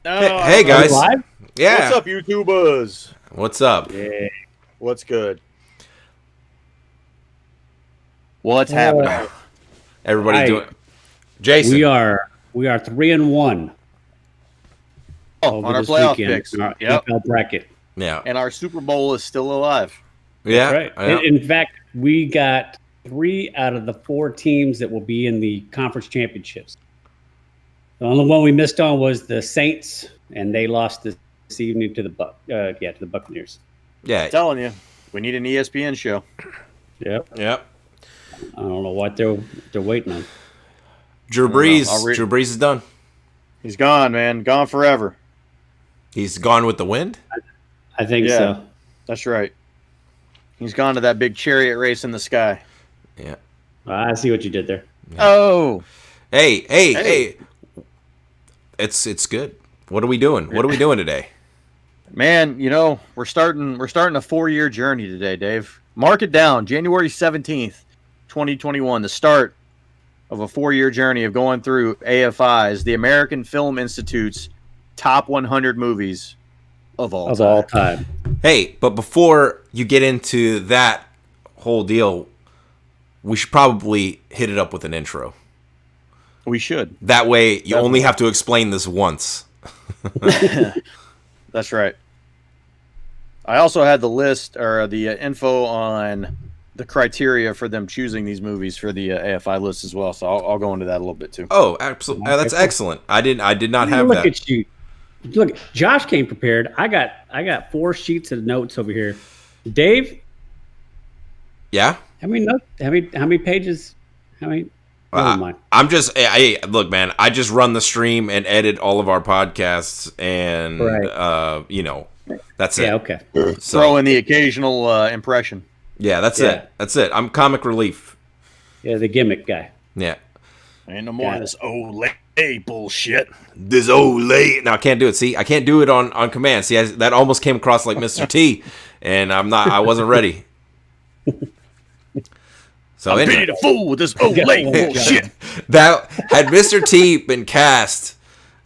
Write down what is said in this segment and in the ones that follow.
Hey, Are we guys. live? Yeah. What's up, YouTubers? What's up? Yeah. What's good? What's happening? Everybody Hi. doing? Jason. We are 3-1 Oh, over on our this playoff weekend picks. in our Yep. NFL bracket. Yeah. And our Super Bowl is still alive. Yeah. Right. yeah. In fact, we got 3 out of the 4 teams that will be in the conference championships. The only one we missed on was the Saints, and they lost this evening to the to the Buccaneers. Yeah. I'm telling you, we need an ESPN show. Yep. Yep. I don't know what they're waiting on. Drew don't know. Brees. I'll read- Drew Brees is done. He's gone, man. Gone forever. He's gone with the wind. I think Yeah. so. That's right. He's gone to that big chariot race in the sky. Yeah. I see what you did there. Oh. Hey. It's good. What are we doing? What are we doing today? Man, we're starting a 4-year journey today, Dave. Mark it down. January 17th, 2021, the start of a 4-year journey of going through AFI's, the American Film Institute's top 100 movies of all time. All time. Hey, but before you get into that whole deal, we should probably hit it up with an intro. We should. That way, you only have to explain this once. That's right. I also had the list or the info on the criteria for them choosing these movies for the AFI list as well. So I'll go into that a little bit too. Oh, absolutely. That's excellent. I did not have Look that. at you. Look, Josh came prepared. I got 4 sheets of notes over here. Dave, Yeah. how many notes? How many pages? How many? Never mind. I'm just, look, man. I just run the stream and edit all of our podcasts, and Right. that's it. Yeah, okay. So, Throw in the occasional impression. yeah, that's Yeah. it. That's it. I'm comic relief. Yeah, the gimmick guy. Yeah. Ain't no more Got of this Olay bullshit. This old late. No, I can't do it. See, I can't do it on command. See, that almost came across like Mr. T, and I wasn't ready. So I'm anyway, ready to fool with this Olay bullshit. that had Mr. T been cast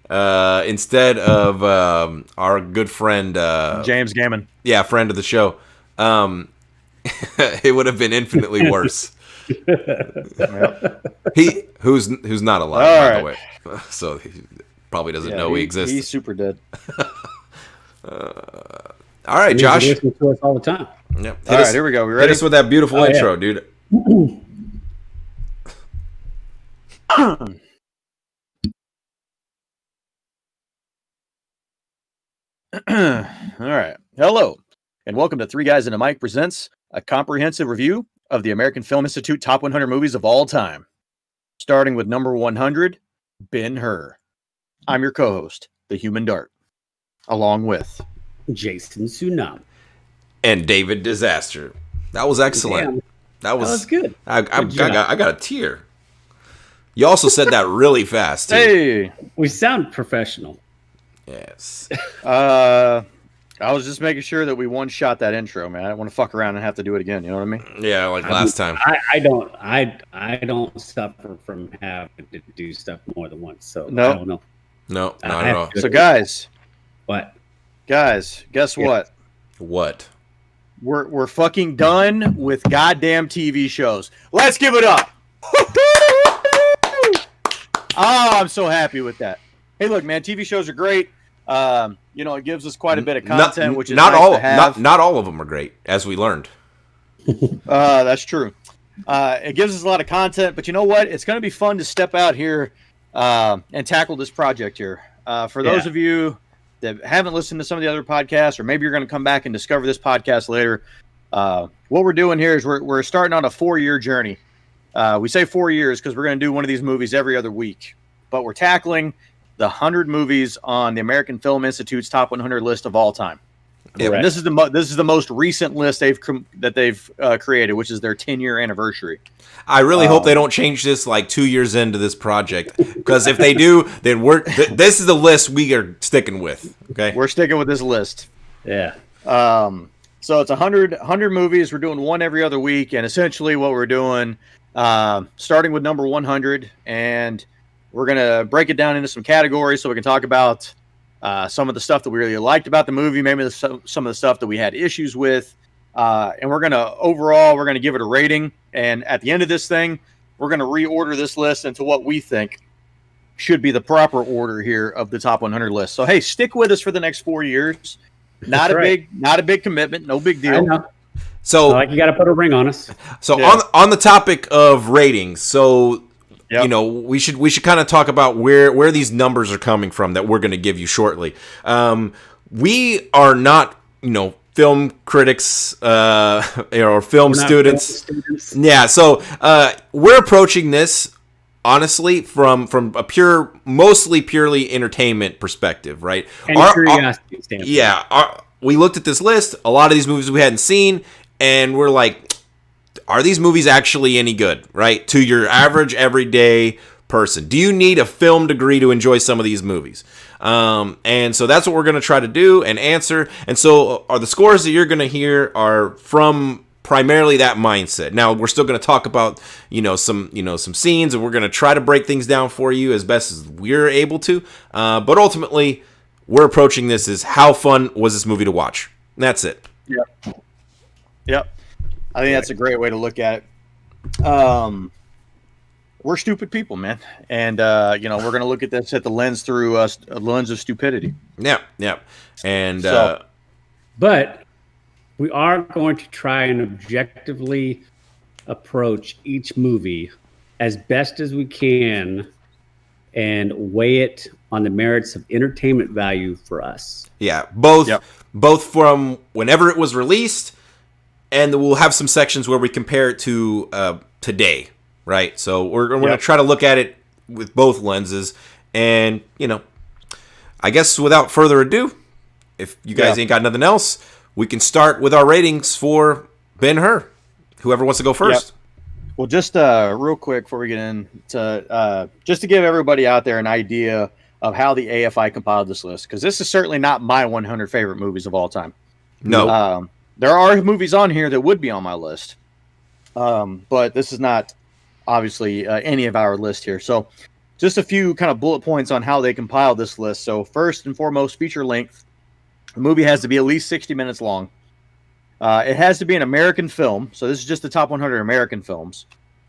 instead of our good friend James Gammon. yeah, friend of the show, it would have been infinitely worse. He who's not alive, All by right. the way, so he probably doesn't Yeah, know we exist. He's super dead. All right, He Josh. listens to us all the time. Yep. All right, here we go. We Hit ready? us with that beautiful Oh, yeah. intro, dude. All right. Hello, and welcome to Three Guys and a Mic presents a comprehensive review of the American Film Institute top 100 movies of all time. Starting with number 100, Ben-Hur. I'm your co-host, the Human Dart, along with Jason Tsunami. And David Disaster. That was excellent. Damn, That was, that was good. I Good job. got a tear. You also said that really fast, too. Hey. We sound professional. Yes. I was just making sure that we one-shot that intro, man. I don't want to fuck around and have to do it again. You know what I mean? Yeah, like last time. I don't suffer from having to do stuff more than once. So No. I don't know. No, I not have at all. to- So, guys, But guess Yeah. what? What? We're fucking done with goddamn TV shows. Let's give it up. Oh, I'm so happy with that. Hey, look, man, TV shows are great. It gives us quite a bit of content, which is not nice all to have. not all of them are great, as we learned. That's true. It gives us a lot of content, but you know what? It's going to be fun to step out here and tackle this project here. For those Yeah. of you that haven't listened to some of the other podcasts, or maybe you're going to come back and discover this podcast later, what we're doing here is we're starting on a 4-year journey. We say 4 years because we're going to do one of these movies every other week, but we're tackling the 100 movies on the American Film Institute's top 100 list of all time. Yeah, Correct. And this is the most recent list they've created, which is their 10-year anniversary. I really hope they don't change this like 2 years into this project, because if they do, then this is the list we are sticking with. Okay. We're sticking with this list. yeah, So it's 100 movies. We're doing one every other week, and essentially what we're doing, starting with number 100, and we're gonna break it down into some categories so we can talk about some of the stuff that we really liked about the movie, maybe some of the stuff that we had issues with. And we're going to give it a rating. And at the end of this thing, we're going to reorder this list into what we think should be the proper order here of the top 100 list. So, hey, stick with us for the next 4 years. Not a big commitment. No big deal. I know. So like you got to put a ring on us. So Yeah. on the topic of ratings, so Yep. you know we should kind of talk about where these numbers are coming from that we're going to give you shortly. We are not film critics or film We're not students. film students. Yeah, so we're approaching this honestly from a mostly purely entertainment perspective, right? And curiosity standpoint. Yeah, we looked at this list, a lot of these movies we hadn't seen, and we're like, are these movies actually any good, right? To your average everyday person. Do you need a film degree to enjoy some of these movies? And so that's what we're going to try to do and answer. And so are the scores that you're going to hear are from primarily that mindset. Now we're still going to talk about, some scenes, and we're going to try to break things down for you as best as we're able to. But ultimately, we're approaching this as how fun was this movie to watch? And that's it. Yep. I think that's a great way to look at it. We're stupid people, man. And, we're going to look at this at the lens through a lens of stupidity. Yeah. And But we are going to try and objectively approach each movie as best as we can and weigh it on the merits of entertainment value for us. yeah, both Yep. from whenever it was released, and we'll have some sections where we compare it to today, right? So we're going to try to look at it with both lenses, and I guess without further ado, if you guys ain't got nothing else, we can start with our ratings for Ben-Hur. Whoever wants to go first. Well, just real quick before we get into just to give everybody out there an idea of how the AFI compiled this list, because this is certainly not my 100 favorite movies of all time. No. There are movies on here that would be on my list, but this is not obviously any of our list here. So just a few kind of bullet points on how they compiled this list. So first and foremost, feature length. The movie has to be at least 60 minutes long. It has to be an American film. So this is just the top 100 American films.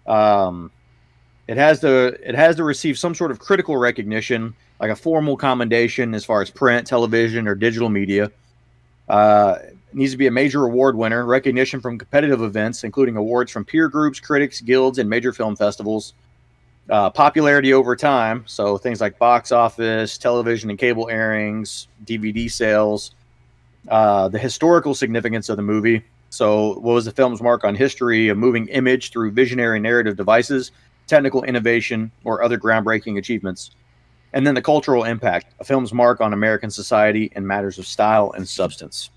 It has to receive some sort of critical recognition, like a formal commendation as far as print, television, or digital media. It needs to be a major award winner, recognition from competitive events, including awards from peer groups, critics, guilds, and major film festivals. Popularity over time, so things like box office, television and cable airings, DVD sales. The historical significance of the movie. So what was the film's mark on history, a moving image through visionary narrative devices, technical innovation, or other groundbreaking achievements. And then the cultural impact, a film's mark on American society in matters of style and substance.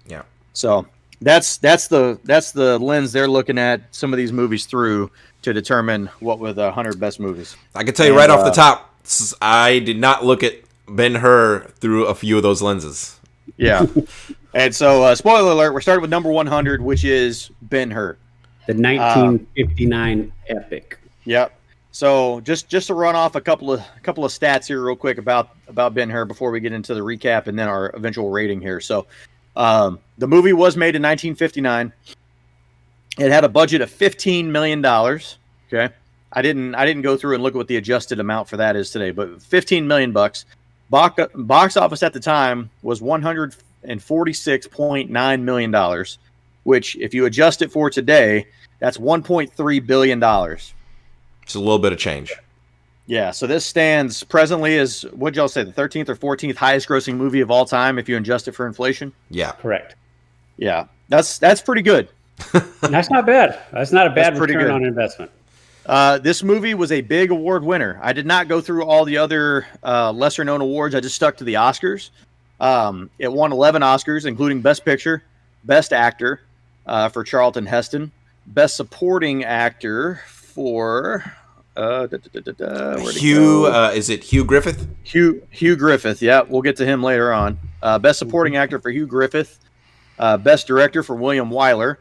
Yeah. So that's the lens they're looking at some of these movies through to determine what were the 100 best movies. I can tell you right off the top, I did not look at Ben-Hur through a few of those lenses. Yeah. And so, spoiler alert, we're starting with number 100, which is Ben-Hur. The 1959 epic. Yep. So just to run off a couple of stats here real quick about Ben-Hur before we get into the recap and then our eventual rating here. So the movie was made in 1959. It had a budget of $15 million. Okay. I didn't go through and look at what the adjusted amount for that is today, but $15 million bucks. Box office at the time was $146.9 million, which if you adjust it for today, that's $1.3 billion. It's a little bit of change. Yeah, so this stands presently as, what'd y'all say, the 13th or 14th highest grossing movie of all time if you adjust it for inflation? Yeah. Correct. Yeah, that's pretty good. That's not bad. That's not a bad pretty return good. on investment. This movie was a big award winner. I did not go through all the other lesser known awards. I just stuck to the Oscars. It won 11 Oscars, including Best Picture, Best Actor for Charlton Heston, Best Supporting Actor for where'd it Hugh, go? is it Hugh Griffith? Hugh Griffith. Yeah, we'll get to him later on. Best Supporting Actor for Hugh Griffith, Best Director for William Wyler,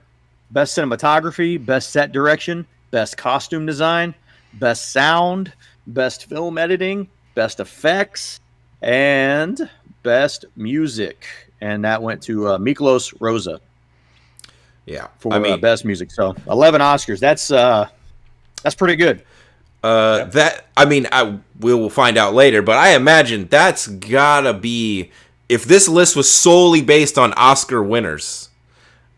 Best Cinematography, Best Set Direction, Best Costume Design, Best Sound, Best Film Editing, Best Effects, and best music, and that went to Miklos Rosa Yeah, for best music. So 11 Oscars. That's pretty good. That, I mean, we will find out later, but I imagine that's gotta be, if this list was solely based on Oscar winners,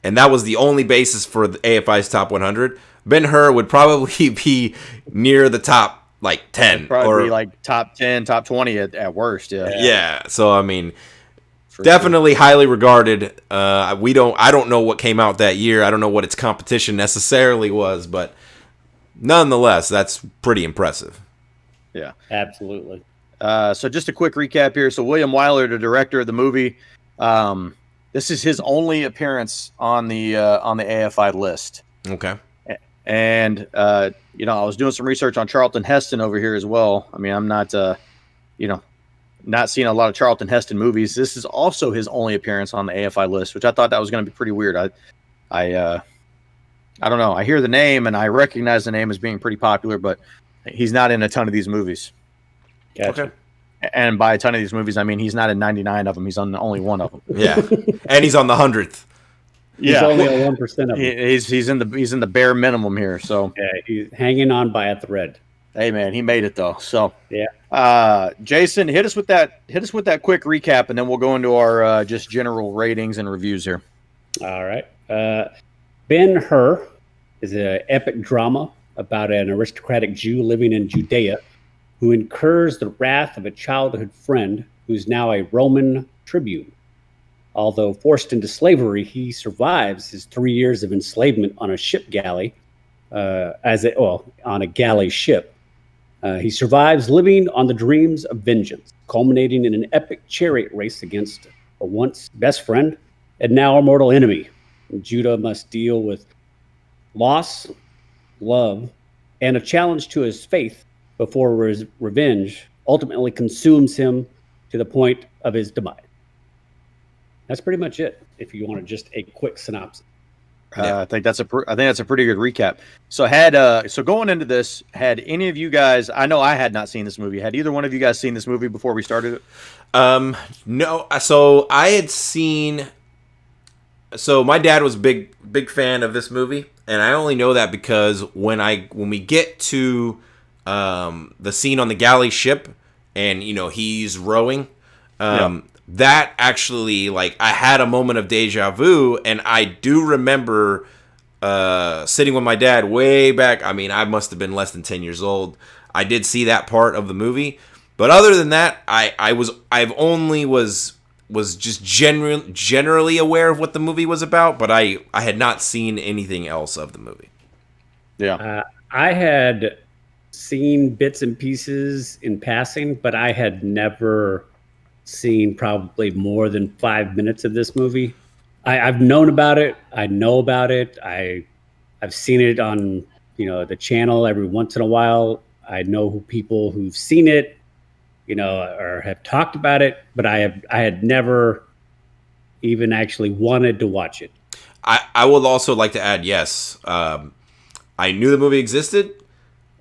and that was the only basis for the AFI's top 100, Ben-Hur would probably be near the top like 10, probably be like top 10, top 20 at worst. Yeah. So I mean, definitely highly regarded. I don't know what came out that year. I don't know what its competition necessarily was, but nonetheless, that's pretty impressive. Yeah, absolutely. So just a quick recap here. So William Wyler, the director of the movie, this is his only appearance on the AFI list. Okay. And I was doing some research on Charlton Heston over here as well. I mean, I'm not not seeing a lot of Charlton Heston movies. This is also his only appearance on the AFI list, which I thought that was going to be pretty weird. I don't know. I hear the name and I recognize the name as being pretty popular, but he's not in a ton of these movies. Gotcha. Okay. And by a ton of these movies, I mean he's not in 99 of them. He's on only one of them. Yeah, and he's on the 100th. He's only on 1% of them. He's in the bare minimum here. So yeah, he's hanging on by a thread. Hey man, he made it though. So yeah. Jason, hit us with that quick recap, and then we'll go into our just general ratings and reviews here. All right. Ben-Hur is an epic drama about an aristocratic Jew living in Judea who incurs the wrath of a childhood friend who's now a Roman tribune. Although forced into slavery, he survives his 3 years of enslavement on a ship galley, on a galley ship. He survives living on the dreams of vengeance, culminating in an epic chariot race against a once best friend and now a mortal enemy. Judah must deal with loss, love, and a challenge to his faith before revenge ultimately consumes him to the point of his demise. That's pretty much it. If you want just a quick synopsis. I think that's a pretty good recap. So going into this, had any of you guys? I know I had not seen this movie. Had either one of you guys seen this movie before we started it? No. So I had seen. So my dad was a big fan of this movie, and I only know that because when we get to the scene on the galley ship, and he's rowing, that actually, like, I had a moment of deja vu, and I do remember sitting with my dad way back. I mean, I must have been less than 10 years old. I did see that part of the movie, but other than that, was just generally aware of what the movie was about, but I had not seen anything else of the movie. Yeah. I had seen bits and pieces in passing, but I had never seen probably more than 5 minutes of this movie. I've known about it. I know about it. I've seen it on the channel every once in a while. I know people who've seen it, or have talked about it, but I had never even actually wanted to watch it. I would also like to add, yes, I knew the movie existed,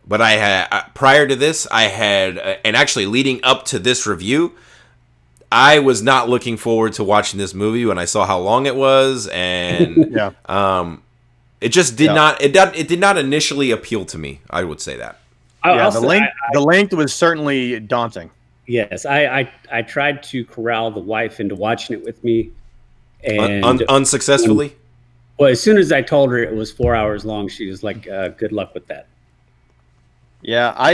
but I had prior to this, and actually leading up to this review, I was not looking forward to watching this movie when I saw how long it was, and it just did not. It did not initially appeal to me. I would say that. The length was certainly daunting. Yes, I tried to corral the wife into watching it with me, and unsuccessfully. Well, as soon as I told her it was 4 hours long, she was like, "Good luck with that." Yeah, I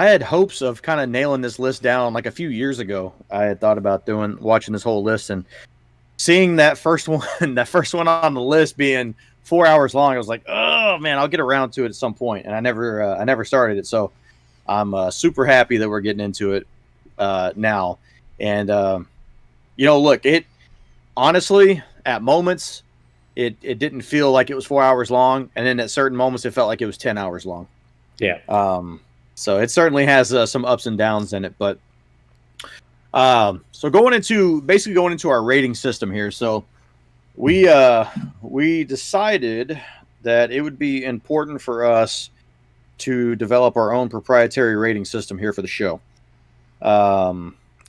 had hopes of kind of nailing this list down like a few years ago. I had thought about watching this whole list, and seeing that first one on the list being 4 hours long, I was like, oh man, I'll get around to it at some point, and I never started it. So I'm super happy that we're getting into it now. And look, it honestly at moments it didn't feel like it was 4 hours long, and then at certain moments it felt like it was 10 hours long. Yeah. So it certainly has some ups and downs in it, but so going into our rating system here. So we decided that it would be important for us to develop our own proprietary rating system here for the show.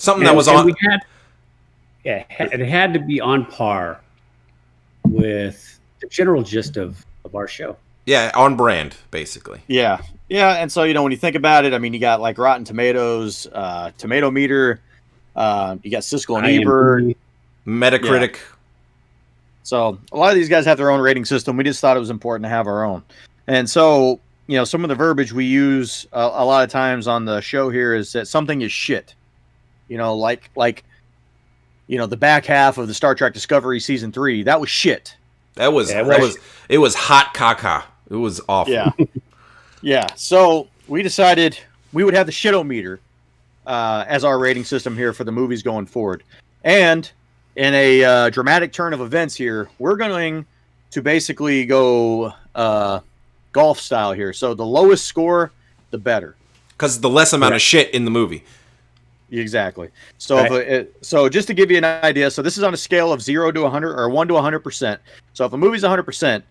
Something that was on. It had to be on par with the general gist of our show. Yeah, on brand, basically. Yeah. And so, when you think about it, I mean, you got like Rotten Tomatoes, Tomato Meter, you got Siskel and Ebert, Metacritic. Yeah. So a lot of these guys have their own rating system. We just thought it was important to have our own. And so, some of the verbiage we use a lot of times on the show here is that something is shit. Like the back half of the Star Trek Discovery season 3, that was shit. It was hot caca. It was awful. Yeah. Yeah. So we decided we would have the shit-o-meter as our rating system here for the movies going forward. And in a dramatic turn of events here, we're going to basically go golf style here. So the lowest score, the better. Because the less amount of shit in the movie. Exactly. So so just to give you an idea, so this is on a scale of 0 to 100 or 1 to 100%. So if a movie's 100%,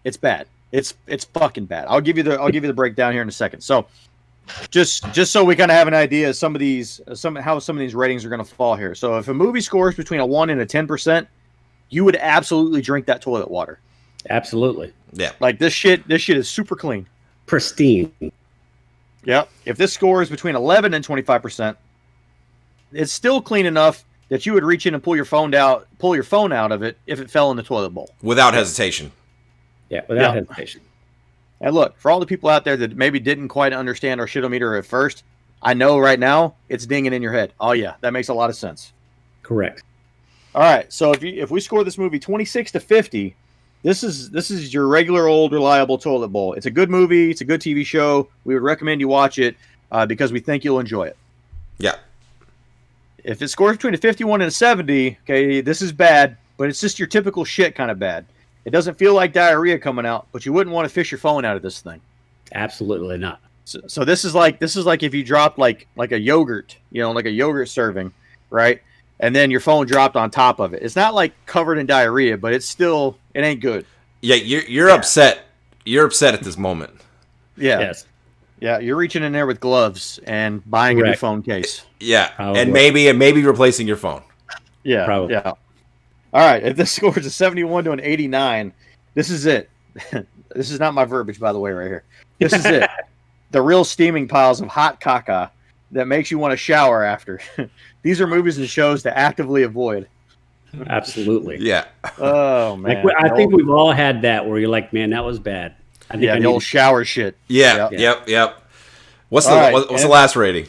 it's bad. It's fucking bad. I'll give you the breakdown here in a second. So just so we kind of have an idea of how some of these ratings are going to fall here. So if a movie scores between a 1 and a 10%, you would absolutely drink that toilet water. Absolutely. Yeah. Like this shit is super clean. Pristine. Yep. If this score is between 11 and 25%, it's still clean enough that you would reach in and pull your phone out of it if it fell in the toilet bowl. Without hesitation. Yeah, without hesitation. And look, for all the people out there that maybe didn't quite understand our shit-o-meter at first, I know right now it's dinging in your head. Oh yeah, that makes a lot of sense. Correct. All right, so if we score this movie 26 to 50, this is your regular old reliable toilet bowl. It's a good movie. It's a good TV show. We would recommend you watch it because we think you'll enjoy it. Yeah. If it scores between a 51 and a 70, okay, this is bad, but it's just your typical shit kind of bad. It doesn't feel like diarrhea coming out, but you wouldn't want to fish your phone out of this thing. Absolutely not. So this is like if you dropped like a yogurt, like a yogurt serving, right? And then your phone dropped on top of it. It's not like covered in diarrhea, but it ain't good. Yeah, you're upset. You're upset at this moment. Yeah. Yes. Yeah, you're reaching in there with gloves and buying a new phone case. Yeah, Probably. and maybe replacing your phone. Yeah, Probably. Yeah. All right, if this scores a 71 to an 89, this is it. This is not my verbiage, by the way, right here. This is it. The real steaming piles of hot caca that makes you want to shower after. These are movies and shows to actively avoid. Absolutely. Yeah. Oh, man. I think we've all had that where you're like, man, that was bad. The old shower shit. Yeah. Yep. What's the last rating?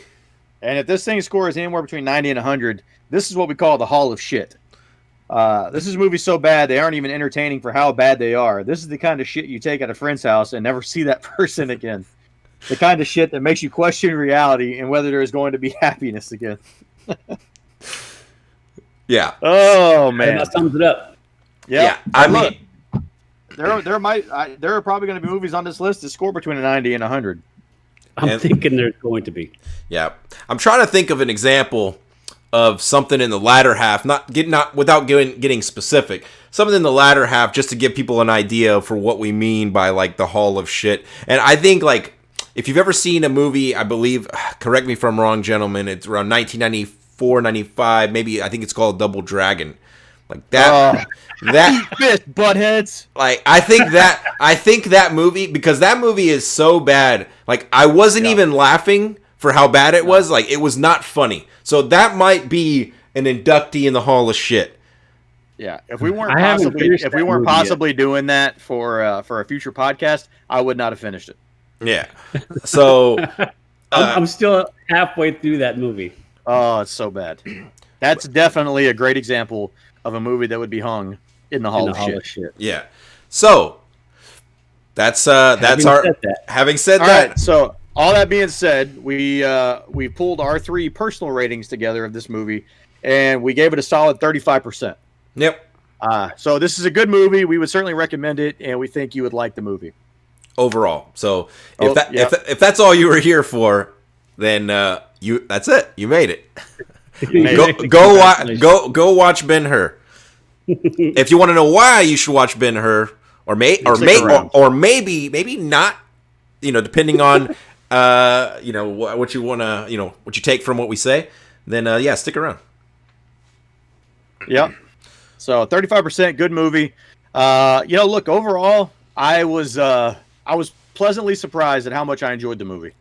And if this thing scores anywhere between 90 and 100, this is what we call the Hall of Shit. This is a movie so bad they aren't even entertaining for how bad they are. This is the kind of shit you take at a friend's house and never see that person again. The kind of shit that makes you question reality and whether there is going to be happiness again. Yeah. Oh man, that sums it up. Yeah. I mean, there are probably going to be movies on this list that score between a 90 and 100. I'm thinking there's going to be. Yeah. I'm trying to think of an example of something in the latter half, without getting specific, something in the latter half just to give people an idea for what we mean by like the Hall of Shit. And I think like if you've ever seen a movie, I believe, correct me if I'm wrong, gentlemen, it's around 1994, 95, maybe I think it's called Double Dragon. Like that fist buttheads. Like I think that movie, because that movie is so bad, like I wasn't even laughing for how bad it was. Like it was not funny. So that might be an inductee in the Hall of Shit. Yeah, if we weren't possibly doing that for a future podcast, I would not have finished it. Yeah. So I'm still halfway through that movie. Oh, it's so bad. That's definitely a great example of a movie that would be hung in the Hall of Shit. Yeah. So that's having said that. Right, so all that being said, we pulled our 3 personal ratings together of this movie, and we gave it a solid 35%. Yep. So this is a good movie. We would certainly recommend it, and we think you would like the movie overall. So if that's all you were here for, then that's it. You made it. Go watch Ben-Hur. If you want to know why you should watch Ben-Hur, or maybe not, depending on what you want to, what you take from what we say, then yeah, stick around. Yep. So 35%, good movie. Look, overall, I was pleasantly surprised at how much I enjoyed the movie.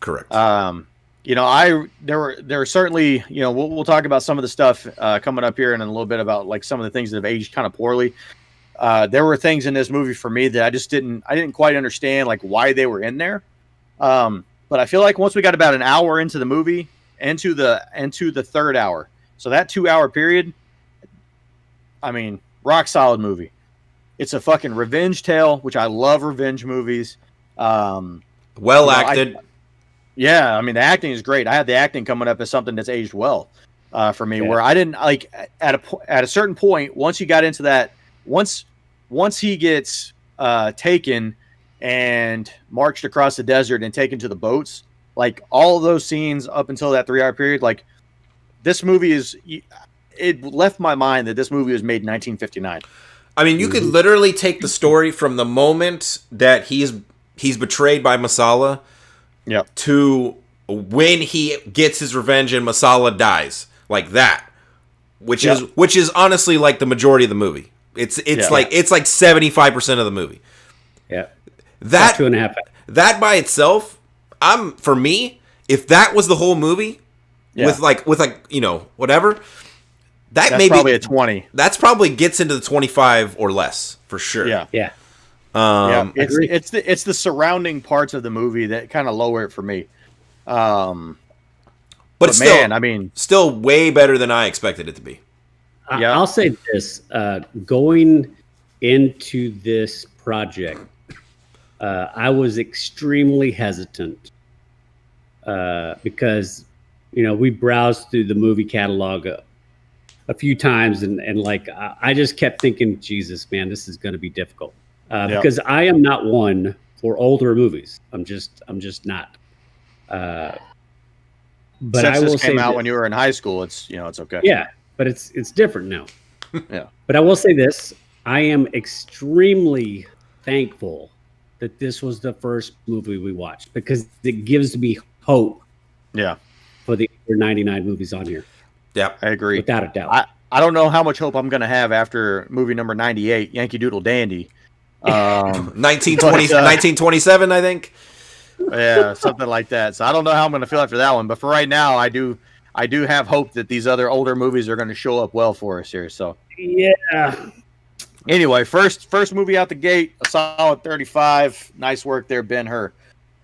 Correct. There were certainly, we'll talk about some of the stuff coming up here in a little bit about like some of the things that have aged kind of poorly. There were things in this movie for me that I didn't quite understand like why they were in there. But I feel like once we got about an hour into the movie, into the third hour, so that 2-hour period, I mean, rock solid movie. It's a fucking revenge tale, which I love revenge movies. Well acted. Yeah, I mean the acting is great. I had the acting coming up as something that's aged well for me. Yeah. Where I didn't like at a certain point. Once you got into that, once he gets taken and marched across the desert and taken to the boats, like all of those scenes up until that 3-hour period, like this movie it left my mind that this movie was made in 1959. I mean, you could literally take the story from the moment that he's betrayed by Masala. Yep. To when he gets his revenge and Masala dies, like that, which is honestly like the majority of the movie. It's like 75% of the movie. Yeah, that 2.5 hours. That by itself, for me, if that was the whole movie, with whatever, that's maybe probably a 20. That's probably gets into the 25 or less for sure. Yeah. Yeah. It's the surrounding parts of the movie that kind of lower it for me. But still, man, I mean, still way better than I expected it to be. Yeah. I'll say this: going into this project, I was extremely hesitant because we browsed through the movie catalog a few times, and like I just kept thinking, Jesus, man, this is going to be difficult. Because I am not one for older movies. I'm just not. But since I will this came say out this. when you were in high school, it's okay. Yeah, but it's different now. Yeah. But I will say this: I am extremely thankful that this was the first movie we watched because it gives me hope. Yeah. For the other 99 movies on here. Yeah, I agree. Without a doubt. I don't know how much hope I'm going to have after movie number 98, Yankee Doodle Dandy. 1927, I think. Yeah, something like that. So I don't know how I'm going to feel after that one, but for right now, I do have hope that these other older movies are going to show up well for us here. So yeah. Anyway, first movie out the gate, a solid 35. Nice work there, Ben-Hur.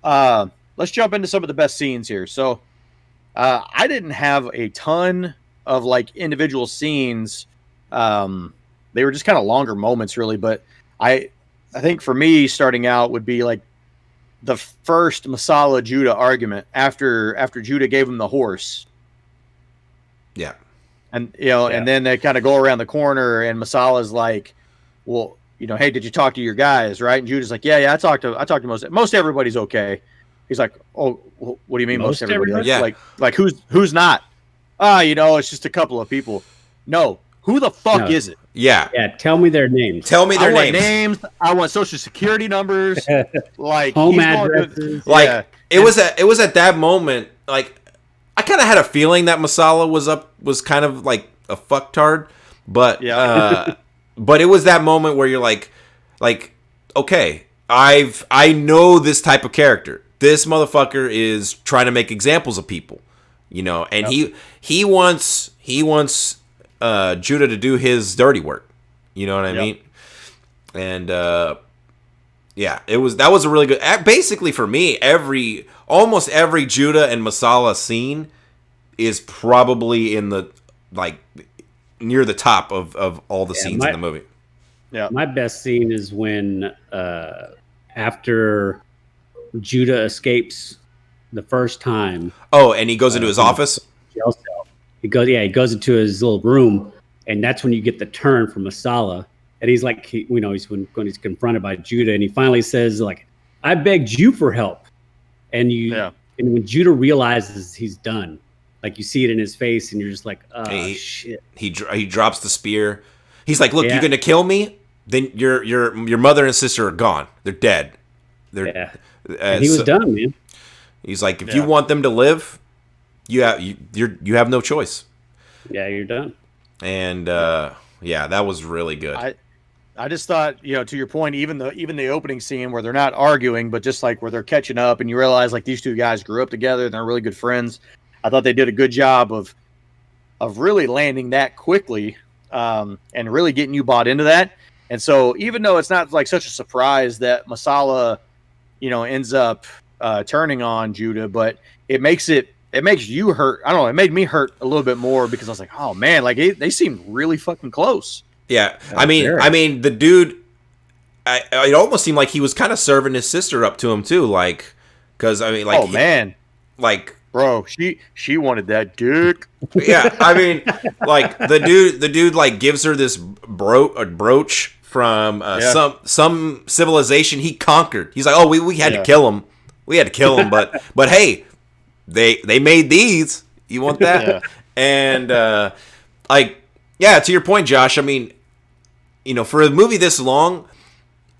Let's jump into some of the best scenes here. So I didn't have a ton of like individual scenes. They were just kind of longer moments, really. But I think for me, starting out would be like the first Masala Judah argument after Judah gave him the horse. Yeah. And and then they kind of go around the corner, and Masala's like, "Well, hey, did you talk to your guys, right?" And Judah's like, "Yeah, I talked to most everybody's okay." He's like, "Oh, well, what do you mean most everybody? Yeah. Like who's not? It's just a couple of people. No, who the fuck is it? Yeah. Yeah, tell me their names. Tell me their I want names. names. I want social security numbers. Like home he's going to- addresses. Like Yeah. it was at that moment, like I kind of had a feeling that Masala was kind of like a fucktard, but but it was that moment where you're like okay, I know this type of character. This motherfucker is trying to make examples of people, and he wants Judah to do his dirty work. You know what I mean? And yeah, that was a really good. Basically, for me, almost every Judah and Masala scene is probably in the near the top of all the scenes in the movie. Yeah, my best scene is when after Judah escapes the first time. Oh, and he goes into his office. Jail cell. He goes into his little room, and that's when you get the turn from Masala. And he's like, when he's confronted by Judah, and he finally says, like, "I begged you for help," and and when Judah realizes he's done, like you see it in his face, and you're just like, "Oh shit!" He drops the spear. He's like, "Look, you're gonna kill me? Then your mother and sister are gone. They're dead. And he was done, man. He's like, if you want them to live, you have no choice. Yeah, you're done. And yeah, that was really good. I just thought, to your point, even the opening scene where they're not arguing, but just like where they're catching up, and you realize like these two guys grew up together and they're really good friends. I thought they did a good job of really landing that quickly, and really getting you bought into that. And so even though it's not like such a surprise that Masala, ends up turning on Judah, but it makes you hurt. I don't know. It made me hurt a little bit more because I was like, oh man, like they seemed really fucking close. Yeah, I mean, the dude, it almost seemed like he was kind of serving his sister up to him too, like, because I mean, like, oh man, like, bro, she wanted that dick. Yeah, I mean, like the dude like gives her this brooch from some civilization he conquered. He's like, oh, we had to kill him. We had to kill him, but hey, they made these. You want that? Yeah. And like, yeah, to your point, Josh. I mean, for a movie this long,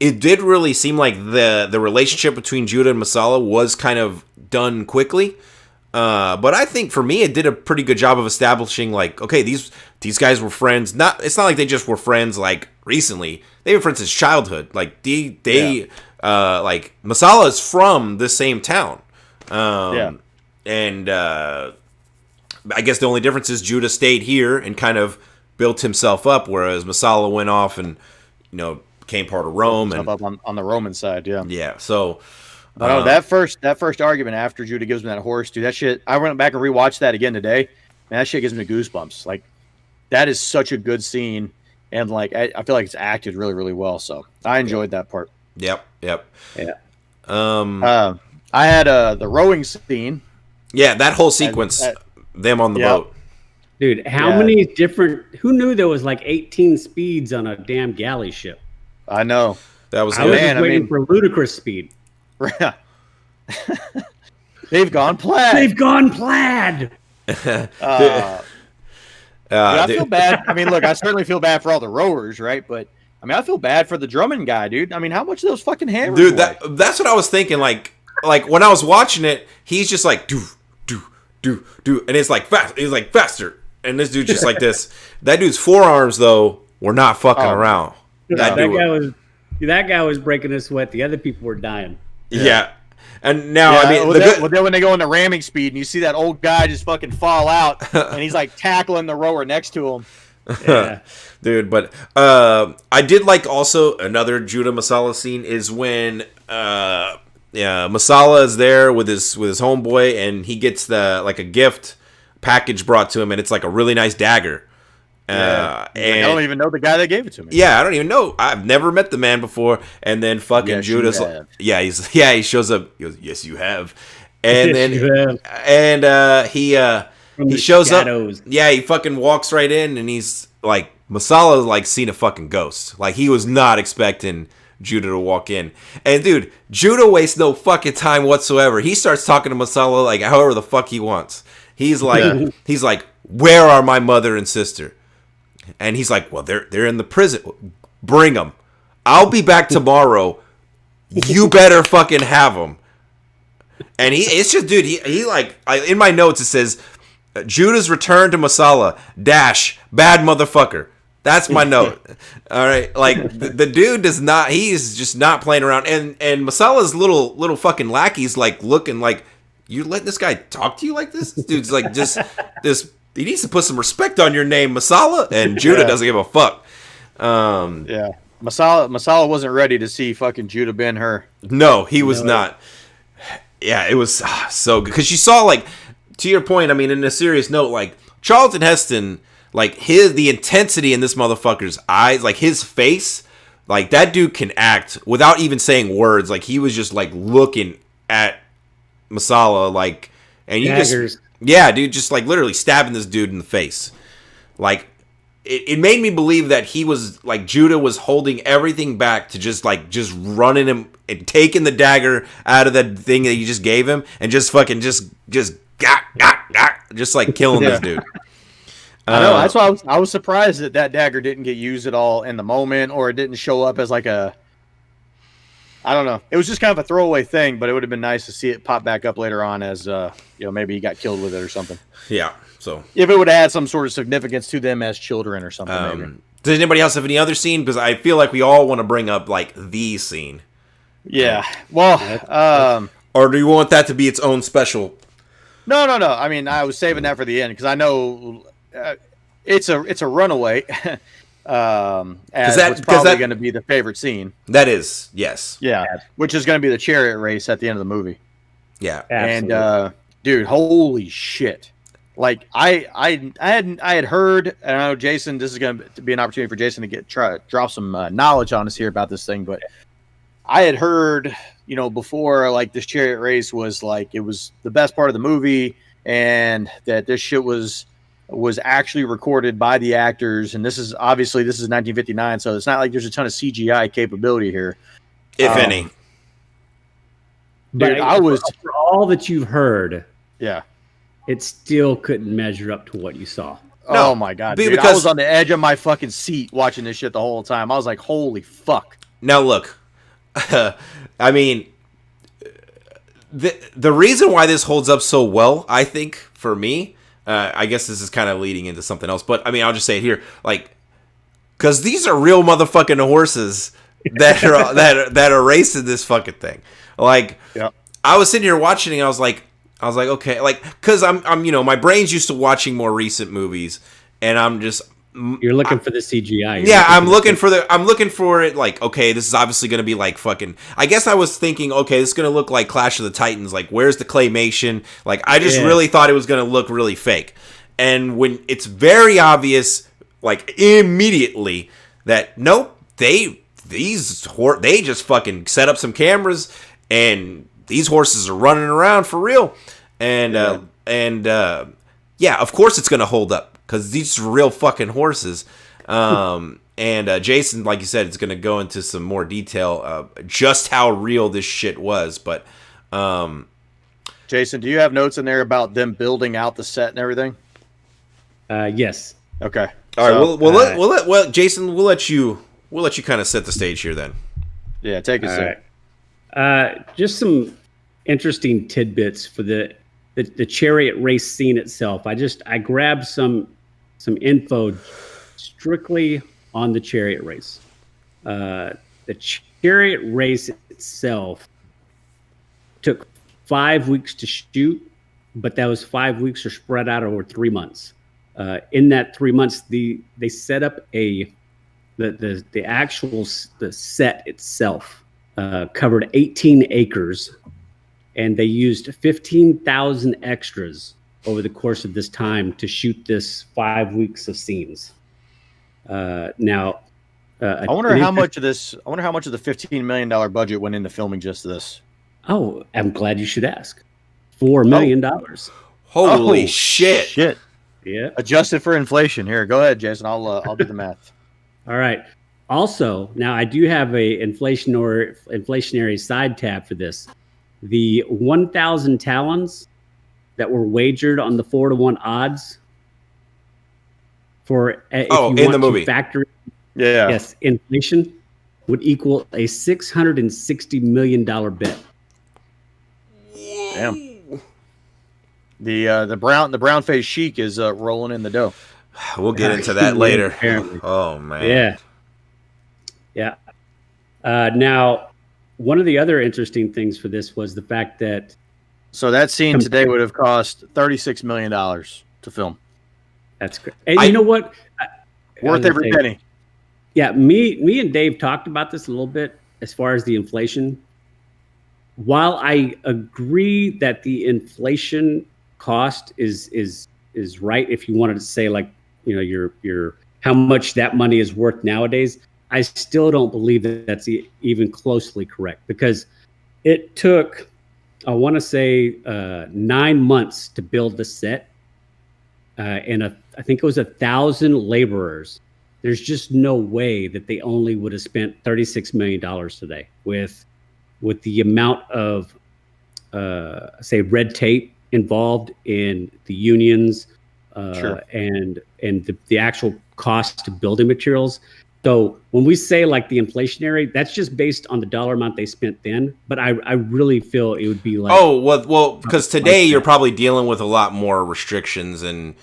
it did really seem like the relationship between Judah and Masala was kind of done quickly. But I think for me, it did a pretty good job of establishing, like, okay, these guys were friends. It's not like they just were friends like recently. They were friends since childhood. Like like Masala is from the same town. And I guess the only difference is Judah stayed here and kind of built himself up, whereas Masala went off and became part of Rome and up on the Roman side. Yeah. So. But that first argument after Judah gives him that horse, dude, that shit. I went back and rewatched that again today. Man, that shit gives me goosebumps. Like, that is such a good scene, and like I feel like it's acted really, really well. So I enjoyed that part. Yep. Yeah. I had the rowing scene. Yeah, that whole sequence, them on the boat. Dude, how many different? Who knew there was like 18 speeds on a damn galley ship? I know. That was. I was just waiting for ludicrous speed. They've gone plaid. They've gone plaid. I feel bad. I mean, look, I certainly feel bad for all the rowers, right? But I mean, I feel bad for the Drummond guy, dude. I mean, how much of those fucking hammers? Dude, that's what I was thinking. Like when I was watching it, he's just like do, and it's like fast. He's like faster, and this dude's just like this. That dude's forearms though were not fucking around. That guy was breaking a sweat. The other people were dying. Yeah. And now, I mean, then when they go into ramming speed and you see that old guy just fucking fall out and he's like tackling the rower next to him. Yeah. Dude, but I did like also another Judah Masala scene is when Masala is there with his homeboy and he gets a gift package brought to him and it's like a really nice dagger. And I don't even know the guy that gave it to me. Yeah, I don't even know. I've never met the man before. And then fucking Judah's like, he shows up. He goes, yes, you have. And then he shows shadows. up. Yeah, he fucking walks right in, and he's like, Masala like seen a fucking ghost. Like he was not expecting Judah to walk in. And dude, Judah wastes no fucking time whatsoever. He starts talking to Masala like however the fuck he wants. He's like, where are my mother and sister? And he's like, well, they're in the prison. Bring them. I'll be back tomorrow. You better fucking have them. And it's just, dude, he like, in my notes it says, Judah's return to Masala, bad motherfucker. That's my note. All right. Like, the dude does not, he's just not playing around. And Masala's little fucking lackey's like looking like, you letting this guy talk to you like this? This dude's like, just this. He needs to put some respect on your name, Masala, and Judah doesn't give a fuck. Masala wasn't ready to see fucking Judah Ben-Hur. No, he was not. Yeah, it was so good. Because you saw, like, to your point, I mean, in a serious note, like, Charlton Heston, like, the intensity in this motherfucker's eyes, like, his face, like, that dude can act without even saying words. Like, he was just, like, looking at Masala, like, and you Daggers. Dude, just like literally stabbing this dude in the face. Like, it made me believe that he was like Judah was holding everything back to just running him and taking the dagger out of that thing that you just gave him and just fucking just like killing this dude. I know. That's why I was surprised that dagger didn't get used at all in the moment, or it didn't show up as like a I don't know. It was just kind of a throwaway thing, but it would have been nice to see it pop back up later on as maybe he got killed with it or something. Yeah. So if it would have had some sort of significance to them as children or something. Maybe. Does anybody else have any other scene? Because I feel like we all want to bring up like the scene. Yeah. Well, or do you want that to be its own special? No. I mean, I was saving that for the end because I know it's a runaway. That's probably going to be the favorite scene. That is, yes. Yeah, which is going to be the chariot race at the end of the movie. Yeah. Absolutely. And dude, holy shit. Like I had heard, and I know Jason, this is going to be an opportunity for Jason to drop some knowledge on us here about this thing, but I had heard, before, like, this chariot race was like, it was the best part of the movie, and that this shit was actually recorded by the actors. And this is 1959, so it's not like there's a ton of CGI capability here, if any. But dude, for all that you've heard, yeah, it still couldn't measure up to what you saw. No, oh my god, dude. because I was on the edge of my fucking seat watching this shit the whole time. I was like, holy fuck. Now look, I mean, the reason why this holds up so well, I think, for me, I guess this is kind of leading into something else, but I mean, I'll just say it here, like, because these are real motherfucking horses that are racing this fucking thing. Like, yeah. I was sitting here watching, and I was like, okay, like, because I'm my brain's used to watching more recent movies, and I'm just. You're looking for the CGI. Yeah, I'm looking for it. Like, okay, this is obviously going to be like fucking. I guess I was thinking, okay, this is going to look like Clash of the Titans. Like, where's the claymation? Like, I just really thought it was going to look really fake. And when it's very obvious, like immediately that nope, they just fucking set up some cameras and these horses are running around for real. And yeah, of course it's going to hold up. Because these are real fucking horses. And Jason, like you said, is going to go into some more detail just how real this shit was. But Jason, do you have notes in there about them building out the set and everything? Yes. Okay. All right. Well, Jason, we'll let you kind of set the stage here then. Yeah, take a sec. Just some interesting tidbits for the chariot race scene itself. I grabbed some info strictly on the chariot race. The chariot race itself took 5 weeks to shoot, but those 5 weeks are spread out over 3 months. In that 3 months, they set up the set itself covered 18 acres. And they used 15,000 extras over the course of this time to shoot this 5 weeks of scenes. I wonder how much of the $15 million budget went into filming just this. Oh, I'm glad you should ask. $4 million. Holy shit! Shit. Yeah. Adjusted for inflation. Here, go ahead, Jason. I'll do the math. All right. Also, now I do have a inflationary side tab for this. The 1,000 talons that were wagered on the 4-to-1 odds for in the movie factor, yes, inflation would equal a $660 million bet. Damn. The brown faced sheik is rolling in the dough. We'll get into that later. Apparently. Oh man. Yeah. Now, one of the other interesting things for this was the fact that. So that scene today would have cost $36 million to film. That's great. And you know what? Worth every penny. Yeah, me and Dave talked about this a little bit as far as the inflation. While I agree that the inflation cost is right, if you wanted to say like, your how much that money is worth nowadays, I still don't believe that that's even closely correct, because it took, I want to say, 9 months to build the set, and I think it was 1,000 laborers. There's just no way that they only would have spent $36 million today with the amount of, say, red tape involved in the unions, Sure. and the actual cost of building materials. So when we say like the inflationary, that's just based on the dollar amount they spent then. But I really feel it would be like, Oh, well, because today you're probably dealing with a lot more restrictions and,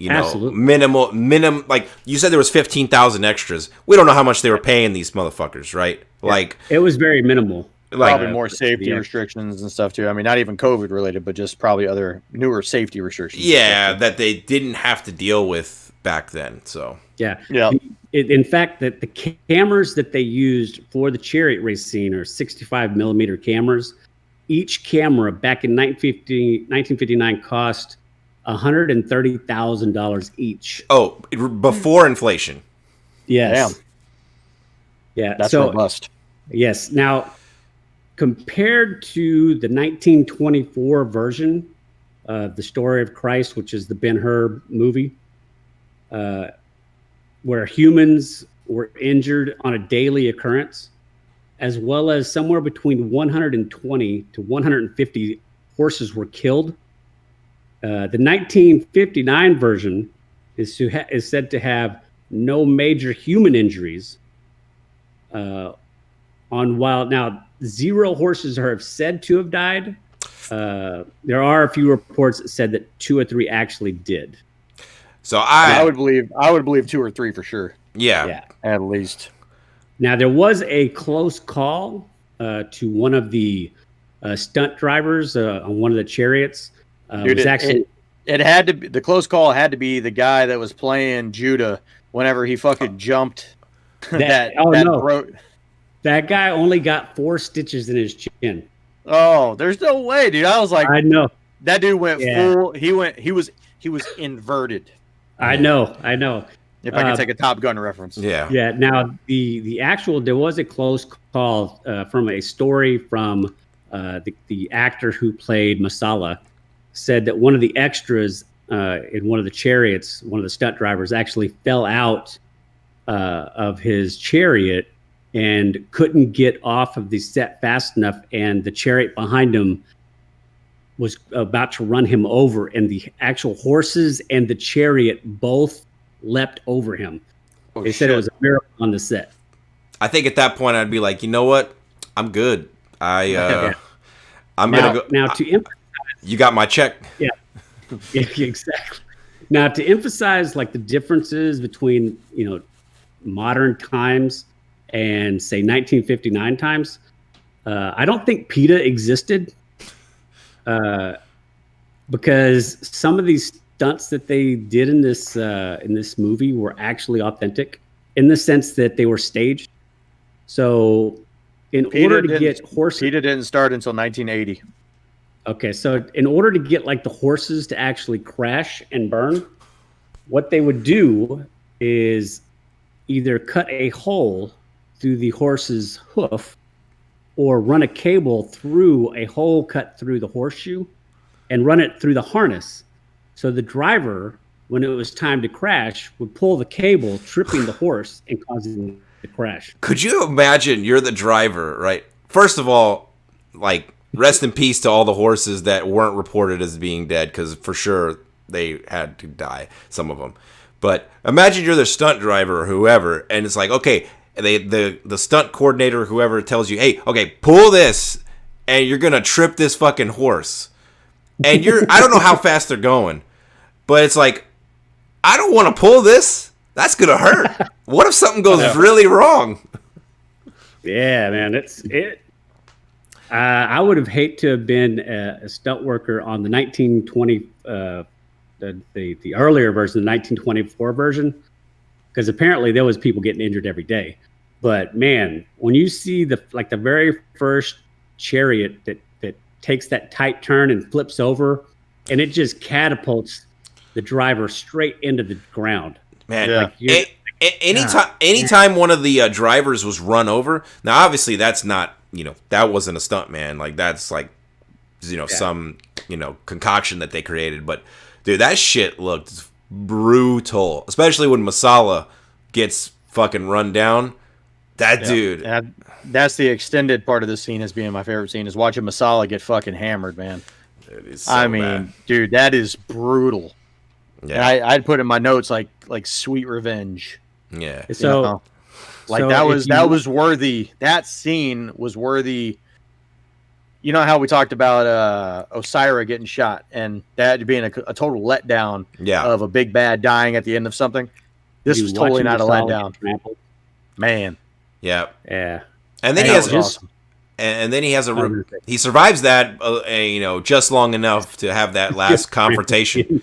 Absolutely. minimum. Like you said, there was 15,000 extras. We don't know how much they were paying these motherfuckers, right? Like it was very minimal. Probably more safety yeah. restrictions and stuff too. I mean, not even COVID related, but just probably other newer safety restrictions. yeah, that they didn't have to deal with back then. So Yeah. Yeah. In fact, that the cameras that they used for the chariot race scene are 65 millimeter cameras. Each camera back in 1959 cost $130,000 each. oh, before inflation. Yes. Damn. Yeah. That's so robust. yes. Now, compared to the 1924 version of The Story of Christ, which is the Ben-Hur movie, where humans were injured on a daily occurrence, as well as somewhere between 120 to 150 horses were killed. The 1959 version is said to have no major human injuries. Now 0 horses are said to have died. There are a few reports that said that 2 or 3 actually did. So I would believe 2 or 3 for sure. yeah. At least. Now there was a close call to one of the stunt drivers on one of the chariots. Dude, was actually it had to be, the close call had to be the guy that was playing Judah whenever he fucking jumped. That guy only got 4 stitches in his chin. Oh, there's no way, dude. I was like, I know that dude went full. He was inverted. I know. If I can take a Top Gun reference. Yeah. Yeah. Now the actual there was a close call from a story from the actor who played Masala, said that one of the extras in one of the chariots, one of the stunt drivers, actually fell out of his chariot and couldn't get off of the set fast enough, and the chariot behind him was about to run him over, and the actual horses and the chariot both leapt over him. They said it was a miracle on the set. I think at that point I'd be like, you know what? I'm good. I'm gonna go. Now to emphasize, you got my check. Yeah, exactly. Now to emphasize like the differences between modern times and say 1959 times, I don't think PETA existed because some of these stunts that they did in this movie were actually authentic in the sense that they were staged. So in order to get horses, PETA didn't start until 1980. Okay, so in order to get like the horses to actually crash and burn, what they would do is either cut a hole through the horse's hoof or run a cable through a hole cut through the horseshoe and run it through the harness. So the driver, when it was time to crash, would pull the cable, tripping the horse and causing the crash. Could you imagine you're the driver, right? First of all, like, rest in peace to all the horses that weren't reported as being dead, because for sure they had to die, some of them. But imagine you're the stunt driver or whoever, and it's like, okay, the stunt coordinator or whoever tells you, hey, okay, pull this, and you're going to trip this fucking horse. And I don't know how fast they're going, but it's like, I don't want to pull this. That's going to hurt. What if something goes really wrong? Yeah, man, I would have hated to have been a stunt worker on the 1920, the earlier version, the 1924 version, because apparently there was people getting injured every day. But man, when you see the very first chariot that takes that tight turn and flips over, and it just catapults the driver straight into the ground. Man, anytime one of the drivers was run over, now obviously that's not, that wasn't a stunt man. Like that's like, some, concoction that they created. But dude, that shit looked brutal, especially when Masala gets fucking run down. That dude. And that's the extended part of this scene as being my favorite scene, is watching Masala get fucking hammered, man. Bad. Dude, that is brutal. Yeah. And I'd put in my notes like sweet revenge. Yeah. So Like So that was worthy. That scene was worthy. You know how we talked about Osira getting shot and that being a total letdown of a big bad dying at the end of something. This was totally not a letdown. Man. Yeah. Yeah. And then he has he survives that just long enough to have that last confrontation.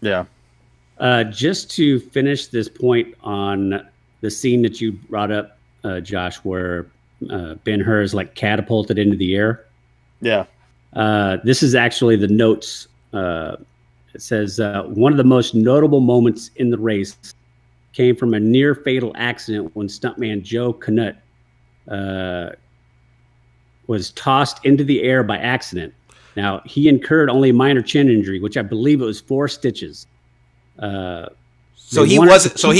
Yeah. Just to finish this point on the scene that you brought up, Josh, where Ben-Hur is like catapulted into the air. Yeah. This is actually the notes. It says one of the most notable moments in the race came from a near fatal accident when stuntman Joe Knut was tossed into the air by accident. Now, he incurred only a minor chin injury, which I believe it was 4 stitches. So he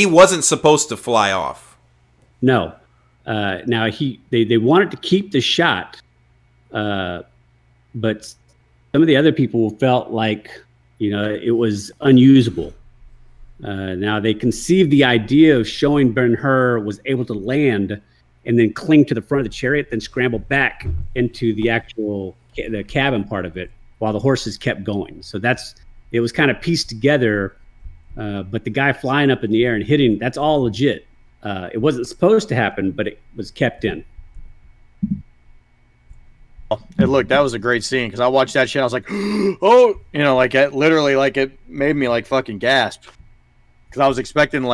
wasn't supposed to fly off. No. Now they wanted to keep the shot, but some of the other people felt like it was unusable. Now they conceived the idea of showing Ben-Hur was able to land and then cling to the front of the chariot, then scramble back into the actual the cabin part of it while the horses kept going. So it was kind of pieced together. But the guy flying up in the air and hitting, that's all legit. It wasn't supposed to happen, but it was kept in. Hey, look, that was a great scene because I watched that shit. I was like, oh, like it literally, like it made me like fucking gasp because I was expecting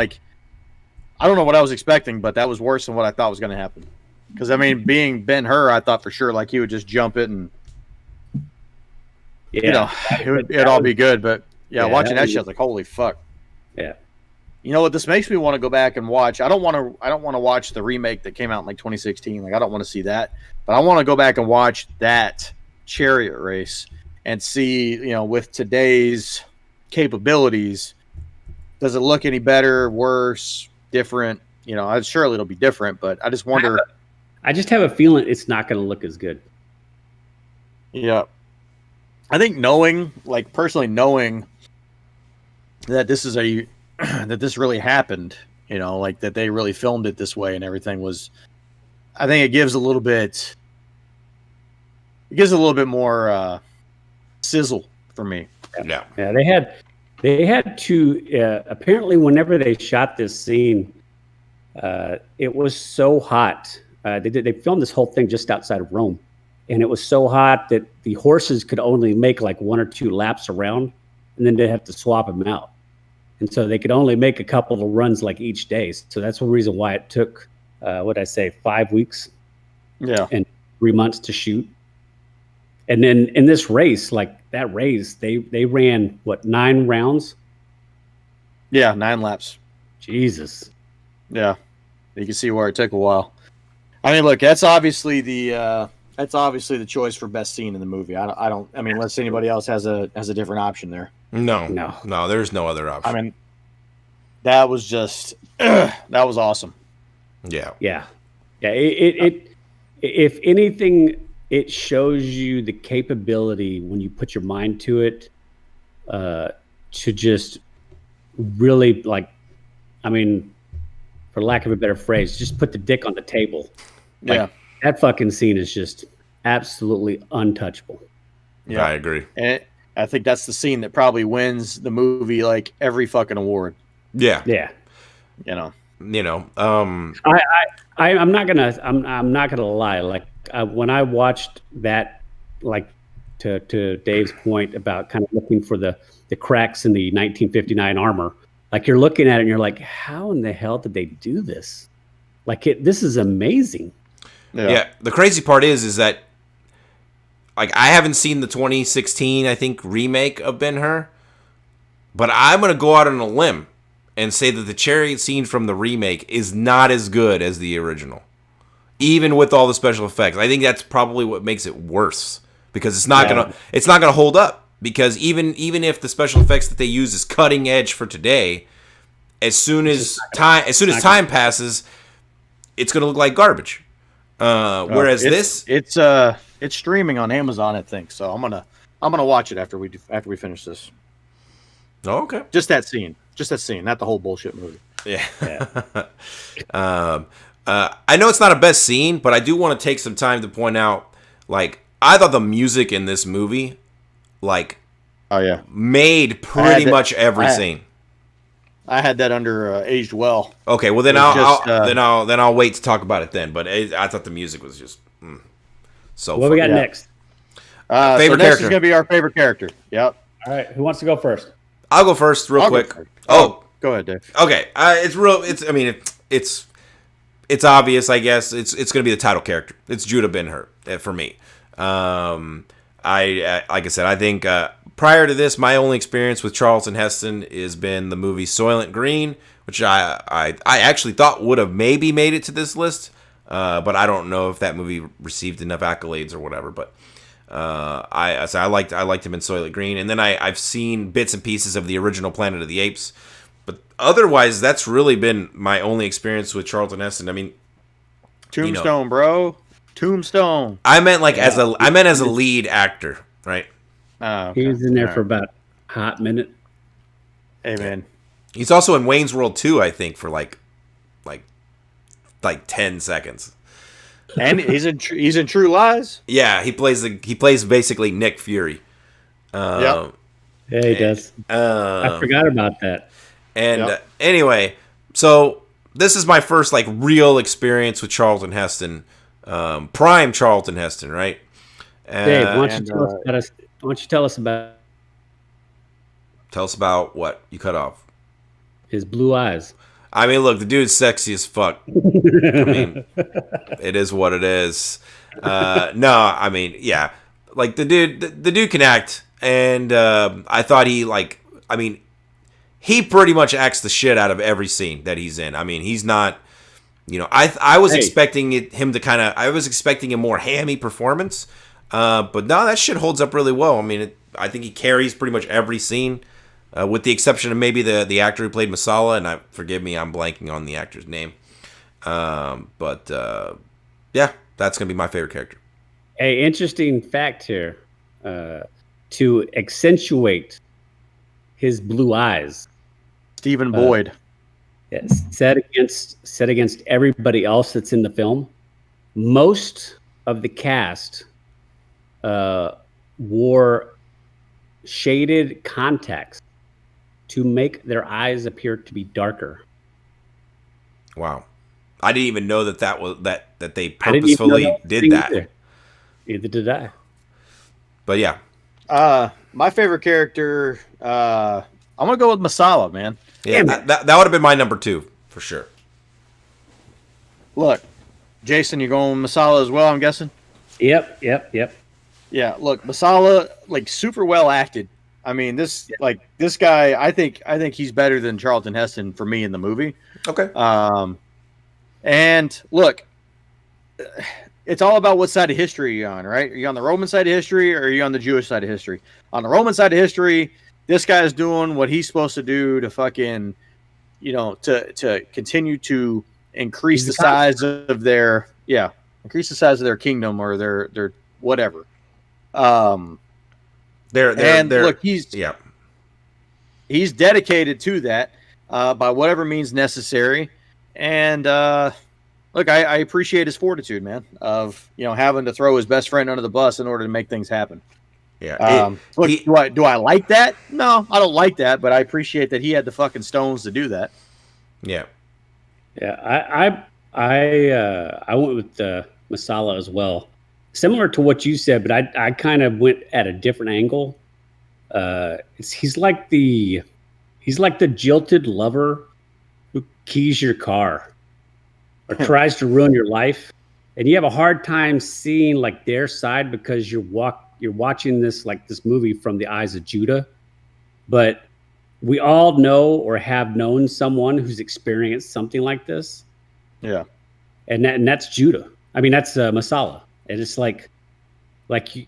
I don't know what I was expecting, but that was worse than what I thought was going to happen. Because being Ben-Hur, I thought for sure like he would just jump it and it'd all be good. But watching that shit, I was like, holy fuck. Yeah. You know what? This makes me want to go back and watch. I don't want to watch the remake that came out in 2016. Like I don't want to see that, but I want to go back and watch that chariot race and see, with today's capabilities, does it look any better, worse, different? Surely it'll be different, but I just wonder. I just have a feeling it's not going to look as good. Yeah. I think personally knowing that this is that this really happened, that they really filmed it this way and everything I think it gives a little bit more sizzle for me. Yeah. Yeah. They had to, apparently whenever they shot this scene, it was so hot. They filmed this whole thing just outside of Rome. And it was so hot that the horses could only make like 1 or 2 laps around, and then they'd have to swap them out. And so they could only make a couple of runs like each day. So that's one reason why it took, 5 weeks? Yeah. And 3 months to shoot. And then in this race, they ran 9 rounds? Yeah, 9 laps. Jesus. Yeah. You can see where it took a while. I mean, look, that's obviously the choice for best scene in the movie. Unless anybody else has a different option there. No, there's no other option. I mean, that was just that was awesome. Yeah. It if anything, it shows you the capability when you put your mind to it, to just really for lack of a better phrase, just put the dick on the table. That fucking scene is just absolutely untouchable. Yeah, I agree. And I think that's the scene that probably wins the movie every fucking award. Yeah. Yeah. I'm not gonna lie. When I watched that, to Dave's point about kind of looking for the cracks in the 1959 armor, you're looking at it and you're like, how in the hell did they do this? This is amazing. Yeah. The crazy part is that I haven't seen the 2016, I think, remake of Ben-Hur, but I'm going to go out on a limb and say that the chariot scene from the remake is not as good as the original, even with all the special effects. I think that's probably what makes it worse because it's not gonna hold up. Because even if the special effects that they use is cutting edge for today, as soon as time passes, it's gonna look like garbage. Whereas it's streaming on Amazon, I think. So I'm gonna watch it after we finish this. Oh, okay. Just that scene, not the whole bullshit movie. Yeah. I know it's not a best scene, but I do want to take some time to point out, like, I thought the music in this movie, like, Oh yeah, made pretty much every scene. I had that under aged well. Okay, well then I'll wait to talk about it then. But I thought the music was just so. What we got next? Favorite so next character is gonna be our favorite character. Yep. All right, who wants to go first? I'll go first, real quick. Oh, go ahead, Dave. Okay. I mean, it's obvious. I guess it's gonna be the title character. It's Judah Ben-Hur for me. I like I said, I think prior to this, my only experience with Charlton Heston has been the movie Soylent Green, which I actually thought would have maybe made it to this list, but I don't know if that movie received enough accolades or whatever. But I liked him in Soylent Green, and then I've seen bits and pieces of the original Planet of the Apes, but otherwise, that's really been my only experience with Charlton Heston. I mean, Tombstone, bro. Tombstone. I meant as a lead actor, right? Okay. He was in there for about a hot minute. Hey, man. He's also in Wayne's World 2, I think, for like 10 seconds. And he's in True Lies. Yeah, he plays basically Nick Fury. Yeah, he does. I forgot about that. And anyway, so this is my first real experience with Charlton Heston, prime Charlton Heston, right? Dave, why don't you tell us about? Tell us about what you cut off. His blue eyes. I mean, look, the dude's sexy as fuck. I mean, it is what it is. No, I mean, yeah, the dude can act, and I thought he pretty much acts the shit out of every scene that he's in. I mean, he's not, I was expecting him to I was expecting a more hammy performance, but no, that shit holds up really well. I mean, I think he carries pretty much every scene. With the exception of maybe the actor who played Masala, and forgive me, I'm blanking on the actor's name. But yeah, that's gonna be my favorite character. Hey, interesting fact here. To accentuate his blue eyes, Stephen Boyd. Yes, set against everybody else that's in the film. Most of the cast wore shaded contacts to make their eyes appear to be darker. Wow. I didn't even know that they purposefully did that. Either did I. But yeah. My favorite character, I'm gonna go with Masala, man. Yeah, that would have been my number 2 for sure. Look, Jason, you're going with Masala as well, I'm guessing? Yep. Yeah, look, Masala, super well acted. I mean, this guy, I think he's better than Charlton Heston for me in the movie. Okay. And look, it's all about what side of history you're on, right? Are you on the Roman side of history, or are you on the Jewish side of history? On the Roman side of history, this guy's doing what he's supposed to do to fucking, to continue to increase the size of their kingdom or their whatever. Look, he's dedicated to that by whatever means necessary, and look, I appreciate his fortitude, man, of having to throw his best friend under the bus in order to make things happen. Yeah. Do I like that? No, I don't like that, but I appreciate that he had the fucking stones to do that. Yeah. Yeah, I went with Masala as well. Similar to what you said, but I kind of went at a different angle. He's like the jilted lover who keys your car or tries to ruin your life, and you have a hard time seeing their side because you're watching this movie from the eyes of Judah. But we all know or have known someone who's experienced something like this. Yeah, and that's Judah. I mean, that's Masala. And it's like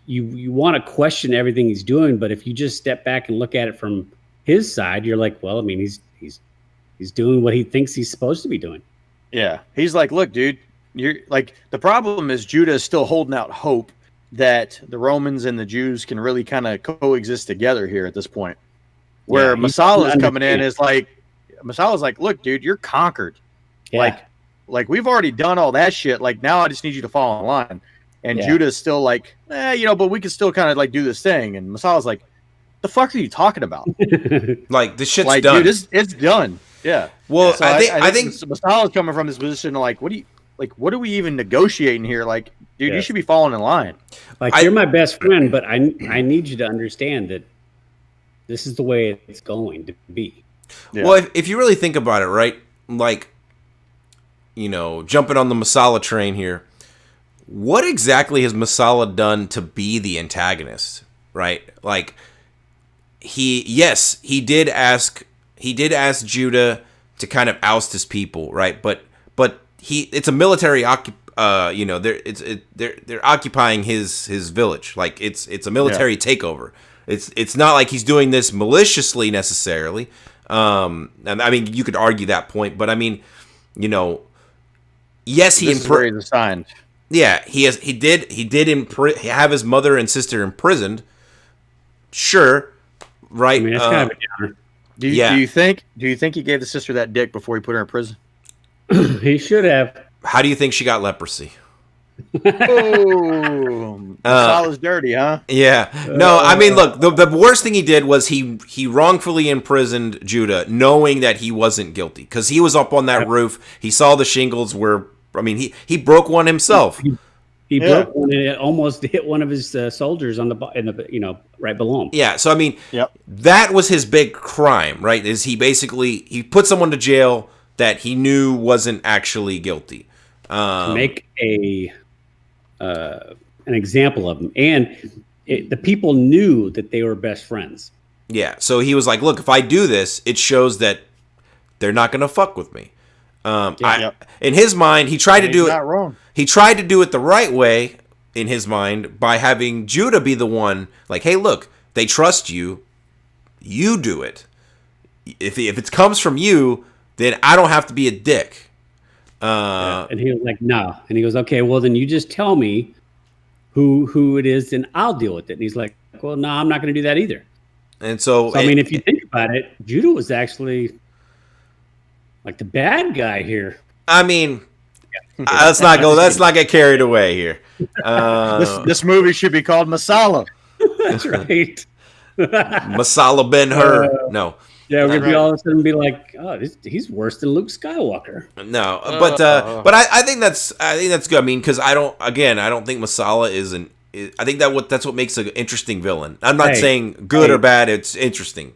you want to question everything he's doing, but if you just step back and look at it from his side, you're like, well, I mean, he's doing what he thinks he's supposed to be doing. Yeah, he's like, look, dude, you're the problem is Judah is still holding out hope that the Romans and the Jews can really kind of coexist together here at this point. Where Masala's coming in is Masala's like, look, dude, you're conquered. Yeah. like we've already done all that shit. Like now I just need you to fall in line. And Yeah. Judah's still like, but we can still kind of like do this thing. And Masala's like, the fuck are you talking about? Like this shit's Like, done. dude, it's done. Yeah. Well, So I think Masala's coming from this position of like, what are we even negotiating here? Like, dude, you Yes. should be falling in line. Like I- you're my best friend, but I need you to understand that this is the way it's going to be. Yeah. Well, if you really think about it, right? Like, jumping on the Masala train here, what exactly has Masala done to be the antagonist, right? Like, he did ask Judah to kind of oust his people, right? But it's a military they're occupying his village. Like it's a military takeover. It's not like he's doing this maliciously necessarily. And I mean, you could argue that point, but I mean, yes, he This is where he's assigned. yeah, he did have his mother and sister imprisoned. Sure, right? I mean, that's kind of a downer. Do you think he gave the sister that dick before he put her in prison? He should have. How do you think she got leprosy? Oh, Masala's dirty, huh? Yeah. No, I mean, look, the worst thing he did was he wrongfully imprisoned Judah, knowing that he wasn't guilty, because he was up on that roof. He saw the shingles were. I mean, he broke one himself. He broke one and it almost hit one of his soldiers on the right below him. Yeah. So I mean, Yep. that was his big crime, right? Is he put someone to jail that he knew wasn't actually guilty. To make an example of him, and the people knew that they were best friends. Yeah, so he was like, "Look, if I do this, it shows that they're not going to fuck with me." In his mind, he tried to do it. Not wrong. He tried to do it the right way in his mind by having Judah be the one, like, "Hey, look, they trust you. You do it. If it comes from you, then I don't have to be a dick." And he was like, "No," and he goes, "Okay, well then you just tell me who it is, and I'll deal with it." And he's like, "Well, no, I'm not going to do that either." And so, I mean, if you think about it, Judah was actually like the bad guy here. I mean, let's not get carried away here. This movie should be called Masala. That's right. Masala Ben Hur. No. Yeah, we're gonna be all of a sudden be like, "Oh, he's worse than Luke Skywalker." No, but I think that's good. I mean, because I don't think Masala I think that's what makes an interesting villain. I'm not saying good or bad. It's interesting.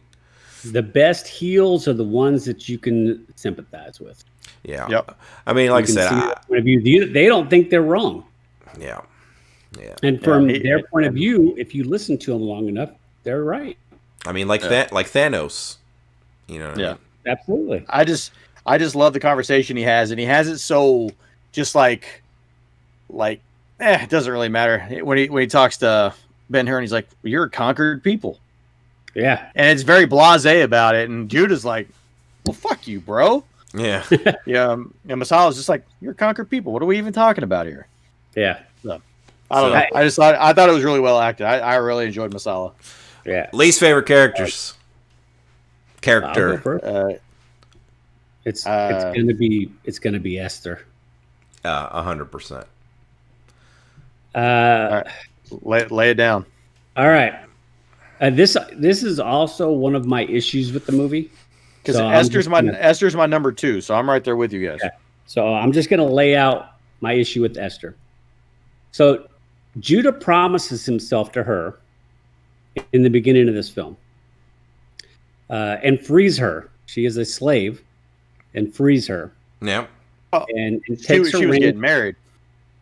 The best heels are the ones that you can sympathize with. Yeah. Yep. I mean, like I You can said, see their point of view. They don't think they're wrong, yeah. Yeah. and from their point of view, if you listen to them long enough, they're right. I mean, like Thanos. You know. What I mean? Absolutely. I just love the conversation he has, and he has it so just like it doesn't really matter when he talks to Ben Hur, and he's like, "You're a conquered people," Yeah. and it's very blasé about it. And Judah's like, "Well, fuck you, bro." Yeah. Yeah, and Masala's just like, "You're a conquered people. What are we even talking about here?" Yeah. I don't know. I thought it was really well acted. I really enjoyed Masala. Yeah. Least favorite characters. I'll go Character. first. It's gonna be Esther. 100%. All right. Lay it down. All right. This is also one of my issues with the movie. Because So Esther's my number 2, so I'm right there with you guys. Okay. So I'm just going to lay out my issue with Esther. So Judah promises himself to her in the beginning of this film, and frees her. She is a slave, and frees her, Yeah. and She takes her was ring. getting married.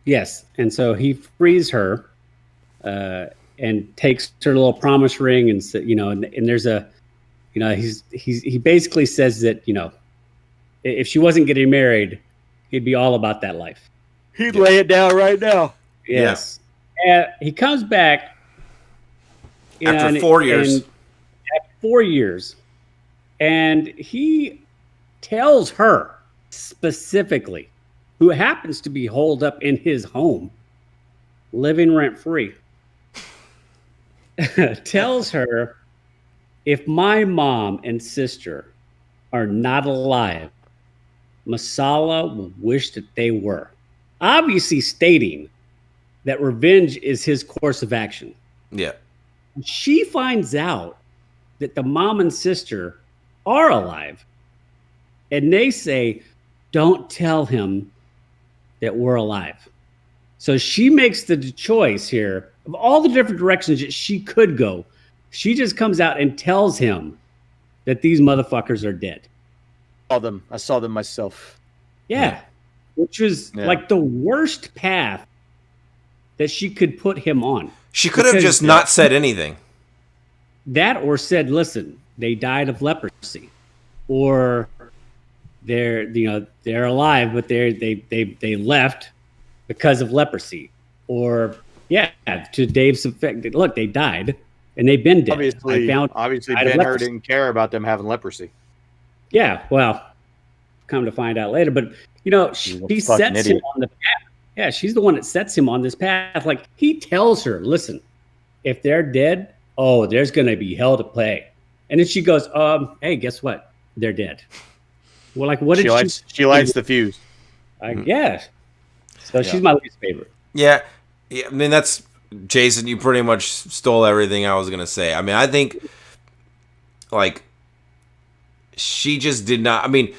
Yes, and so he frees her, and takes her little promise ring, and and there's a, he basically says that if she wasn't getting married, he'd be all about that life. He'd lay it down right now. Yes, and he comes back After 4 years. After 4 years, and he tells her specifically, who happens to be holed up in his home, living rent free, tells her, if my mom and sister are not alive, Masala will wish that they were. Obviously stating that revenge is his course of action. Yeah. She finds out that the mom and sister are alive. And they say, don't tell him that we're alive. So she makes the choice here of all the different directions that she could go. She just comes out and tells him that these motherfuckers are dead. I saw them myself. Yeah. Which was like the worst path that she could put him on. She could have just not said anything. That or said, listen, they died of leprosy. Or they're alive, but they left because of leprosy. Or to Dave's effect, look, they died and they've been dead. Obviously Ben-Hur didn't care about them having leprosy. Yeah, well, come to find out later. But she sets him on the path. Yeah, she's the one that sets him on this path. Like, he tells her, listen, if they're dead, there's gonna be hell to pay. And then she goes, hey, guess what? They're dead. Well, like, what she lights the fuse. Yeah. So she's my least favorite. Yeah. I mean, that's Jason. You pretty much stole everything I was gonna say. I mean, I think like she just did not. I mean,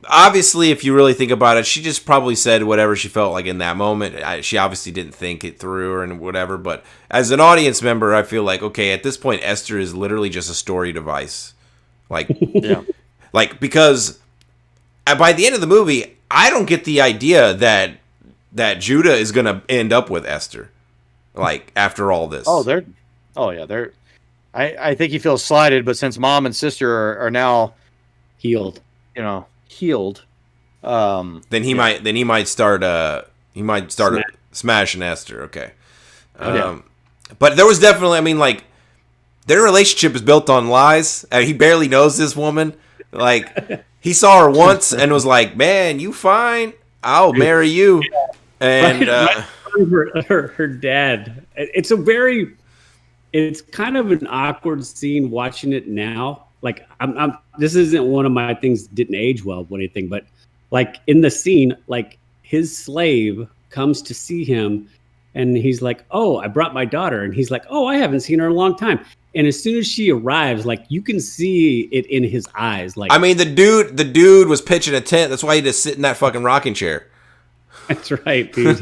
obviously, if you really think about it, she just probably said whatever she felt like in that moment. She obviously didn't think it through and whatever. But as an audience member, I feel like, okay, at this point, Esther is literally just a story device. Like, like, because by the end of the movie, I don't get the idea that Judah is going to end up with Esther. Like, after all this. I think he feels slighted, but since mom and sister are now healed, then he might start smashing Esther. Okay. But there was definitely, I mean, like, their relationship is built on lies. He barely knows this woman. Like, he saw her once and was like, man, you fine, I'll marry you. And her dad, it's kind of an awkward scene watching it now. Like, this isn't one of my things that didn't age well or anything, but like in the scene, like his slave comes to see him and he's like, oh, I brought my daughter. And he's like, oh, I haven't seen her in a long time. And as soon as she arrives, like, you can see it in his eyes. Like, I mean, the dude was pitching a tent. That's why he just sit in that fucking rocking chair. That's right, dude.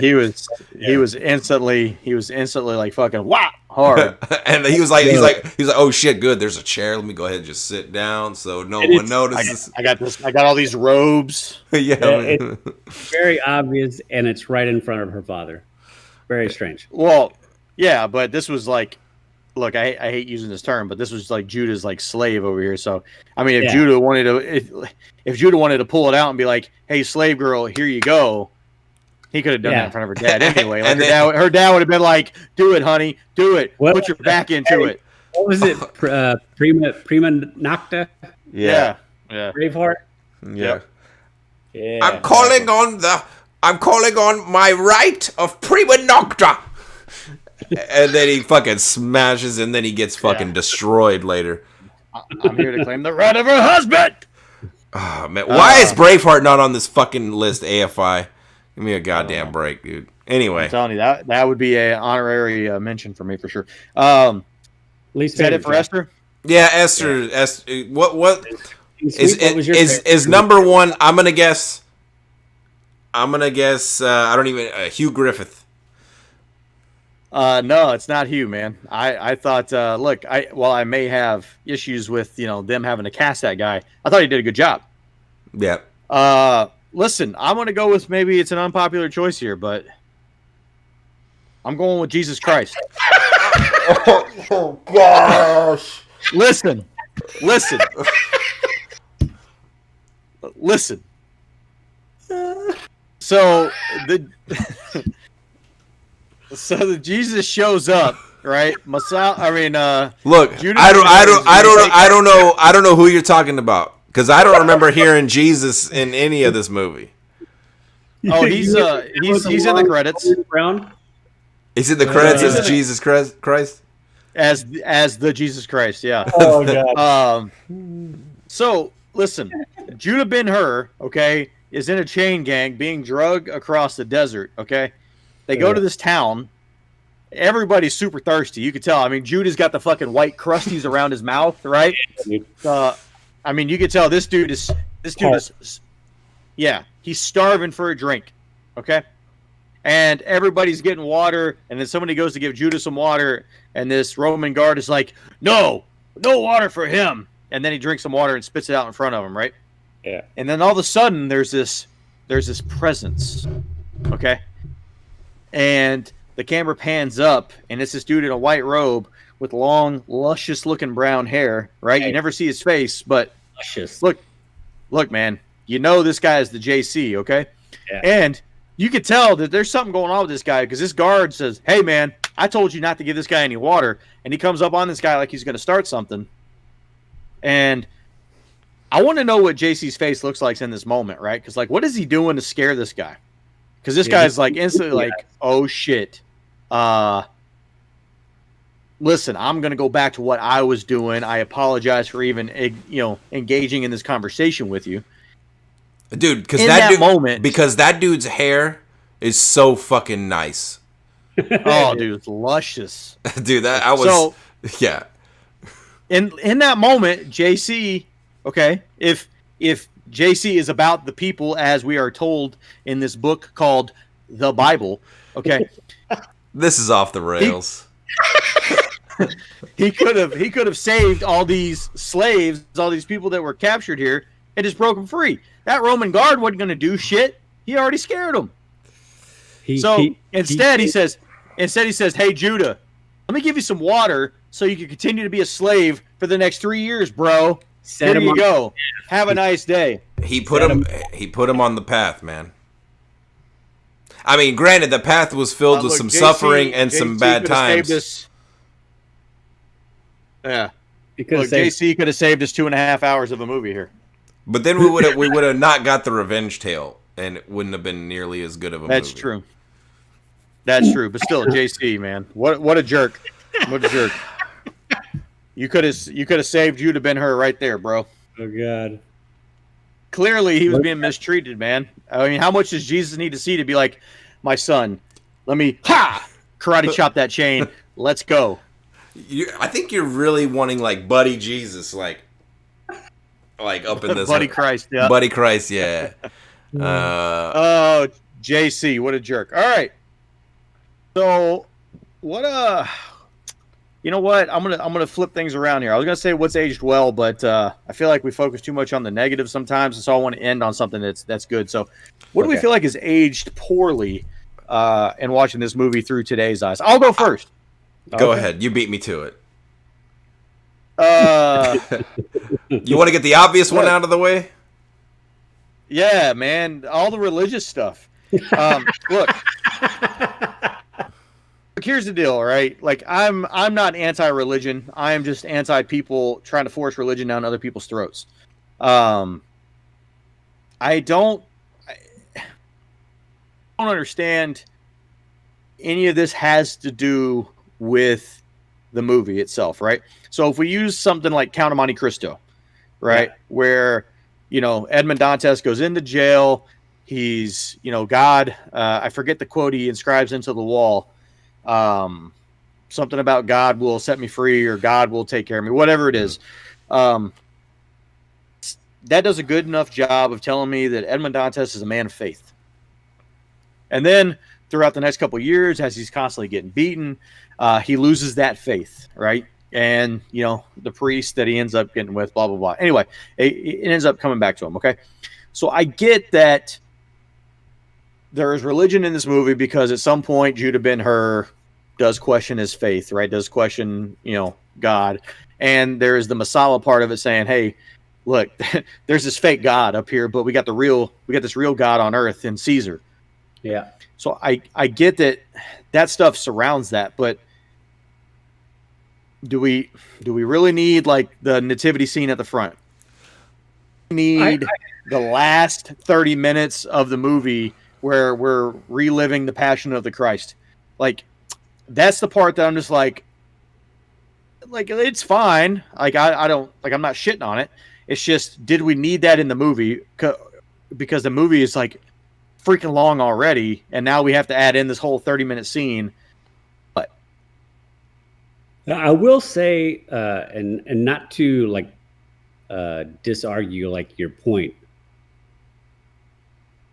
He was instantly like fucking wow hard. And he's like, oh shit, good. There's a chair. Let me go ahead and just sit down so no one notices. I got all these robes. It's very obvious, and it's right in front of her father. Very strange. Well, yeah, but this was like, look, I hate using this term, but this was like Judah's like slave over here. So I mean, if Judah wanted to pull it out and be like, "Hey, slave girl, here you go," he could have done that in front of her dad anyway. Like her dad would have been like, "Do it, honey, do it. Put your back into it." What was it? Prima Nocta? Yeah. Braveheart. Yeah. I'm calling on my right of Prima Nocta. And then he fucking smashes, and then he gets fucking destroyed later. I'm here to claim the right of her husband. Oh man, why is Braveheart not on this fucking list? AFI, give me a goddamn break, dude. Anyway, I'm telling you that would be an honorary mention for me for sure. Is that it for Esther? Yeah, Esther. Yeah. Esther. What is number one? I'm gonna guess. I don't even. Hugh Griffith. No, it's not Hugh, man. I thought, look, while I may have issues with, them having to cast that guy, I thought he did a good job. Yeah. Listen, I'm going to go with, maybe it's an unpopular choice here, but I'm going with Jesus Christ. Oh, gosh. Listen. So the Jesus shows up, right? Look, Judah I don't know who you're talking about, because I don't remember hearing Jesus in any of this movie. Oh, he's in the credits. He's in the credits as Jesus Christ. As the Jesus Christ, yeah. Oh god. So listen, Judah Ben-Hur, okay, is in a chain gang being drugged across the desert, okay? They go to this town. Everybody's super thirsty. You could tell. I mean, Judah's got the fucking white crusties around his mouth, right? I mean, you could tell this dude is yeah, he's starving for a drink, okay? And everybody's getting water, and then somebody goes to give Judah some water, and this Roman guard is like, no water for him. And then he drinks some water and spits it out in front of him, right? Yeah. And then all of a sudden, there's this presence, okay? And the camera pans up, and it's this dude in a white robe with long, luscious-looking brown hair, right? You never see his face, but Luscious. look, man, you know this guy is the JC, okay? Yeah. And you could tell that there's something going on with this guy because this guard says, hey, man, I told you not to give this guy any water. And he comes up on this guy like he's going to start something. And I want to know what JC's face looks like in this moment, right? Because, like, what is he doing to scare this guy? Because this guy's, like, instantly like, oh, shit. Listen, I'm going to go back to what I was doing. I apologize for even, engaging in this conversation with you. Dude, because In that that moment- because that dude's hair is so fucking nice. Oh, dude, it's luscious. Dude, that I was So- yeah. In that moment, JC, okay, if JC is about the people as we are told in this book called the Bible, okay, This is off the rails. he could have saved all these slaves, all these people that were captured here, and just broke them free. That Roman guard wasn't going to do shit. He already scared them. Instead he says, "Hey Judah, let me give you some water so you can continue to be a slave for the next 3 years, bro. Here you go. Have a nice day." He put him on the path, man. I mean, granted, the path was filled with Look, some JC suffering and some bad could have saved times. us- Yeah. He could have Look, saved. JC could have saved us 2.5 hours of a movie here. But then we would have not got the revenge tale, and it wouldn't have been nearly as good of a movie. That's true. That's true. But still, JC, man, what a jerk! What a jerk! You could have saved Judah Ben-Hur right there, bro. Oh God. Clearly, he was being mistreated, man. I mean, how much does Jesus need to see to be like, my son? Let me karate chop that chain. Let's go. I think you're really wanting like Buddy Jesus, like up in this Buddy Christ, yeah. Buddy Christ, yeah. Oh, JC, what a jerk. All right. So, you know what? I'm gonna flip things around here. I was gonna say what's aged well, but I feel like we focus too much on the negative sometimes, and so I want to end on something that's good. So, what do we feel like is aged poorly in watching this movie through today's eyes? I'll go first. Go ahead. You beat me to it. You want to get the obvious one out of the way? Yeah, man, all the religious stuff. Look, here's the deal, all right? Like, I'm not anti-religion. I am just anti-people trying to force religion down other people's throats. I don't understand any of this has to do with the movie itself, right? So if we use something like Count of Monte Cristo, right, where Edmond Dantes goes into jail, he's God. I forget the quote he inscribes into the wall. Something about God will set me free, or God will take care of me, whatever it is. That does a good enough job of telling me that Edmond Dantes is a man of faith. And then throughout the next couple of years, as he's constantly getting beaten, he loses that faith, right? And, the priest that he ends up getting with, blah, blah, blah. Anyway, it ends up coming back to him, okay? So I get that there is religion in this movie because at some point Judah Ben-Hur does question his faith, right? Does question, God. And there is the Masala part of it saying, hey, look, there's this fake God up here, but we got this real God on earth in Caesar. Yeah. So I get that stuff surrounds that, but do we really need like the nativity scene at the front? We need the last 30 minutes of the movie where we're reliving the Passion of the Christ. Like, that's the part that I'm just like it's fine. Like, I don't, like, I'm not shitting on it. It's just, did we need that in the movie? Because the movie is like freaking long already, and now we have to add in this whole 30-minute scene. But I will say, and not to like disargue like your point.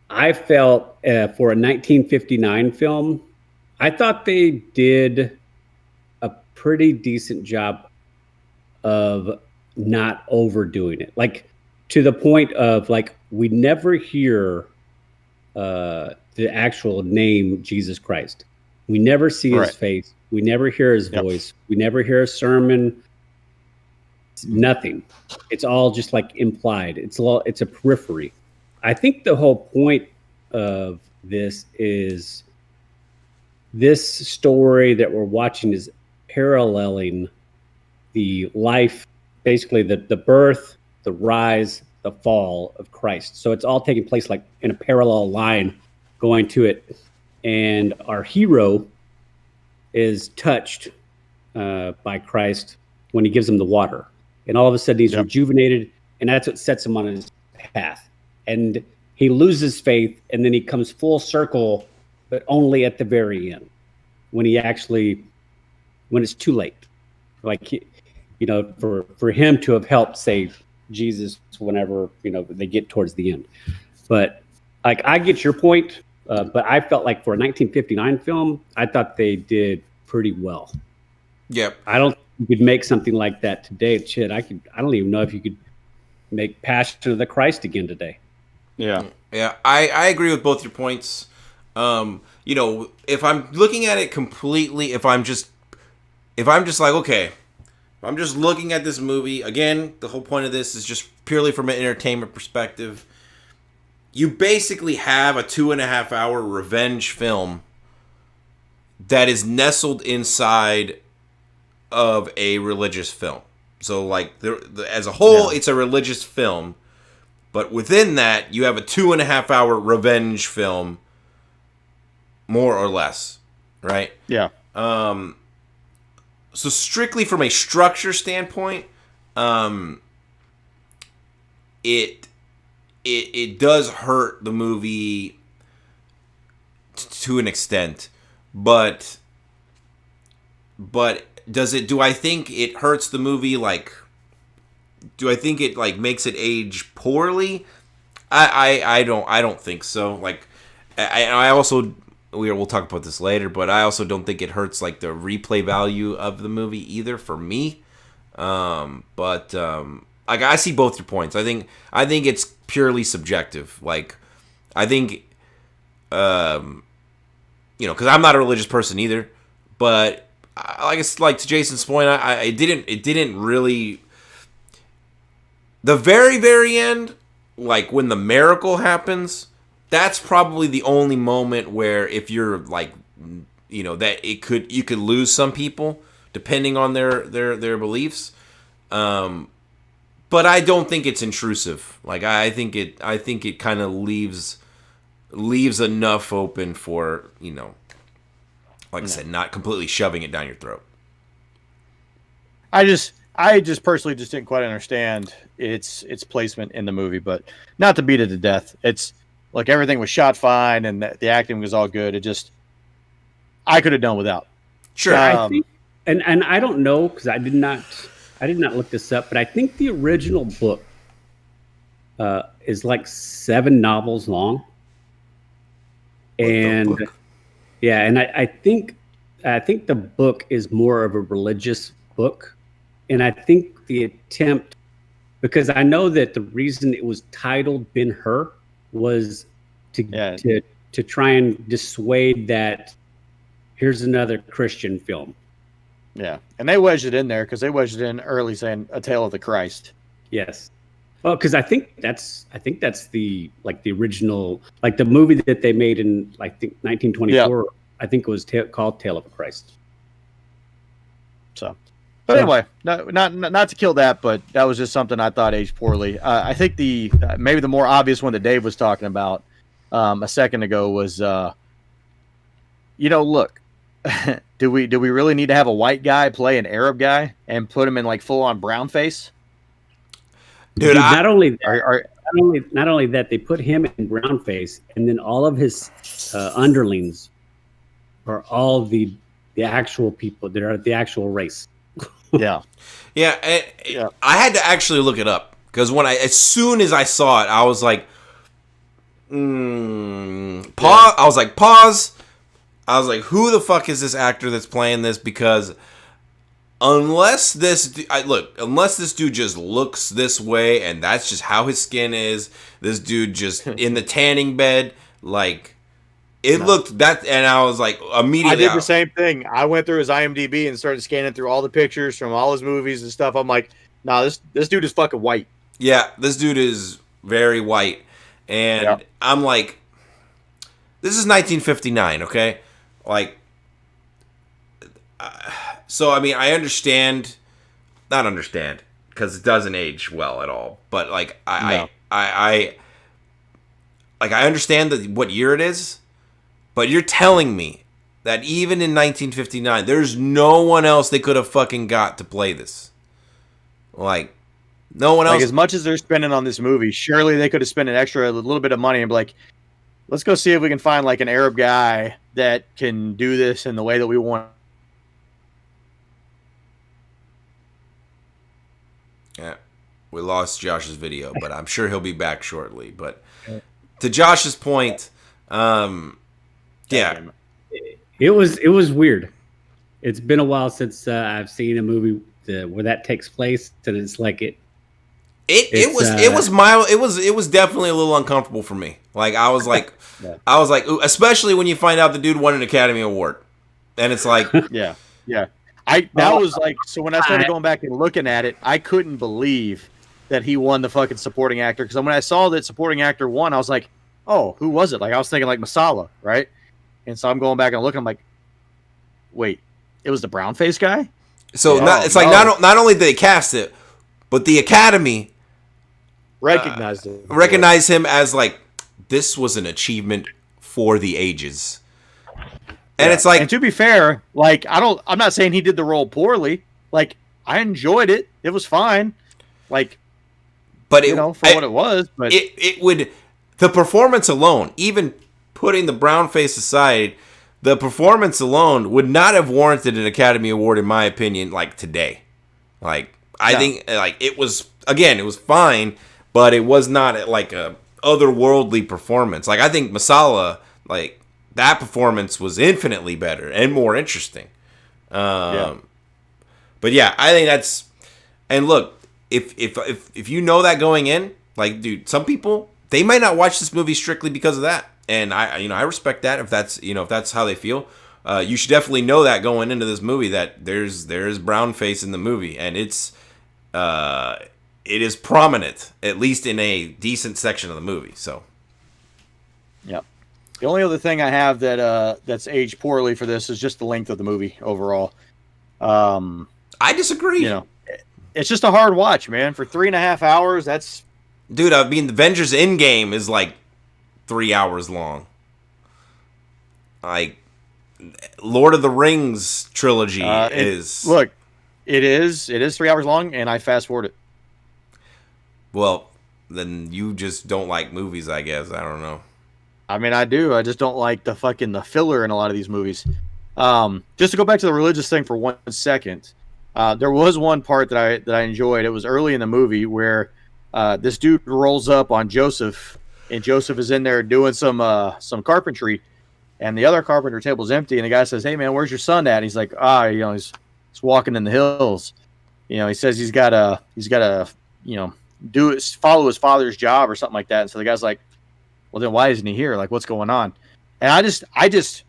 I felt for a 1959 film, I thought they did a pretty decent job of not overdoing it. Like to the point of like, we never hear the actual name Jesus Christ. We never see his face. We never hear his voice. We never hear a sermon. Nothing. It's all just like implied. It's a periphery. I think the whole point of this is this story that we're watching is paralleling the life, basically the birth, the rise, the fall of Christ. So it's all taking place like in a parallel line going to it. And our hero is touched by Christ when he gives him the water. And all of a sudden he's rejuvenated, and that's what sets him on his path. And he loses faith, and then he comes full circle, but only at the very end, when it's too late. Like, you know, for him to have helped save Jesus whenever, you know, they get towards the end. But like, I get your point, but I felt like for a 1959 film, I thought they did pretty well. Yep. I don't think you could make something like that today. Shit, I don't even know if you could make Passion of the Christ again today. Yeah. Yeah, I agree with both your points. You know, if I'm looking at it completely, if I'm just like, okay, if I'm just looking at this movie, again, the whole point of this is just purely from an entertainment perspective. You basically have a 2.5 hour revenge film that is nestled inside of a religious film. So, like, as a whole, it's a religious film. But within that, you have a 2.5 hour revenge film, more or less, right? Yeah. So strictly from a structure standpoint, it does hurt the movie to an extent, but does it? Do I think it hurts the movie? Like, do I think it like makes it age poorly? I don't think so. Like, I also we'll talk about this later, but I also don't think it hurts like the replay value of the movie either for me. Like, I see both your points. I think it's purely subjective. Like, I think, you know, because I'm not a religious person either, but like it's like to Jason's point, it didn't really. The very, very end, like when the miracle happens, that's probably the only moment where if you're like, you know, that you could lose some people depending on their beliefs. But I don't think it's intrusive. Like I think it kind of leaves enough open for, you know, like I said, not completely shoving it down your throat. I just personally just didn't quite understand its placement in the movie, but not to beat it to death. It's like everything was shot fine and the acting was all good. It just, I could have done without. Sure. I think, and I don't know because I did not look this up, but I think the original book is like 7 novels long. And yeah, and I think the book is more of a religious book. And I think the attempt, because I know that the reason it was titled Ben-Hur was to try and dissuade that here's another Christian film. Yeah, and they wedged it in there because they wedged it in early saying A Tale of the Christ. Yes. Well, because I think that's the like the original, like the movie that they made in I think 1924. Yeah. I think it was called Tale of Christ. So, but anyway, not to kill that, but that was just something I thought aged poorly. I think maybe the more obvious one that Dave was talking about a second ago was, look, do we really need to have a white guy play an Arab guy and put him in like full on brown face? Dude, not only that, Are not only that, they put him in brown face, and then all of his underlings are all the actual people that are the actual race. yeah. yeah, Yeah. I had to actually look it up because as soon as I saw it, I was like, pause. I was like, pause. I was like, who the fuck is this actor that's playing this? Because unless this dude just looks this way and that's just how his skin is, this dude just in the tanning bed, like it looked that, and I was like immediately. I did the same thing. I went through his IMDb and started scanning through all the pictures from all his movies and stuff. I'm like, nah, this dude is fucking white. Yeah, this dude is very white, and I'm like, this is 1959, okay? Like, so I mean, I not understand, because it doesn't age well at all. But like, I understand what year it is, but you're telling me that even in 1959, there's no one else they could have fucking got to play this. Like, no one else. Like, as much as they're spending on this movie, surely they could have spent a little bit of money and be like, let's go see if we can find like an Arab guy that can do this in the way that we want. Yeah, we lost Josh's video, but I'm sure he'll be back shortly. But to Josh's point, yeah, it was weird. It's been a while since I've seen a movie where that takes place, and it's like it was mild. It was definitely a little uncomfortable for me. Like I was like, ooh, especially when you find out the dude won an Academy Award, and it's like, yeah. Was like, so when I started going back and looking at it, I couldn't believe that he won the fucking supporting actor. Because when I saw that supporting actor won, I was like, oh, who was it? Like I was thinking like Masala, right? And so I'm going back and looking. I'm like, wait, it was the brown face guy. So not only did they cast it, but the Academy recognized him as like, this was an achievement for the ages. And it's like, and to be fair, like I'm not saying he did the role poorly. Like I enjoyed it; it was fine. Like, but for what it was, but it would, the performance alone, even putting the brown face aside, the performance alone would not have warranted an Academy Award in my opinion. Like today, like I think like it was fine, but it was not like a otherworldly performance. Like I think Masala, like, that performance was infinitely better and more interesting. But yeah, I think that's, and look, if you know that going in, like, dude, some people, they might not watch this movie strictly because of that. And I respect that if that's how they feel. You should definitely know that going into this movie, that there's brown face in the movie, and it is prominent, at least in a decent section of the movie. So, yeah. The only other thing I have that's aged poorly for this is just the length of the movie overall. I disagree. It's just a hard watch, man. For 3.5 hours, that's... Dude, I mean, the Avengers Endgame is like 3 hours long. Like, Lord of the Rings trilogy is... Look, it is 3 hours long, and I fast-forward it. Well, then you just don't like movies, I guess. I don't know. I mean, I do. I just don't like the filler in a lot of these movies. Just to go back to the religious thing for 1 second, there was one part that I enjoyed. It was early in the movie where this dude rolls up on Joseph, and Joseph is in there doing some carpentry, and the other carpenter table's empty, and the guy says, "Hey man, where's your son at?" And he's like, he's walking in the hills. He says he's got to follow his father's job or something like that. And so the guy's like, well, then why isn't he here? Like, what's going on? And I just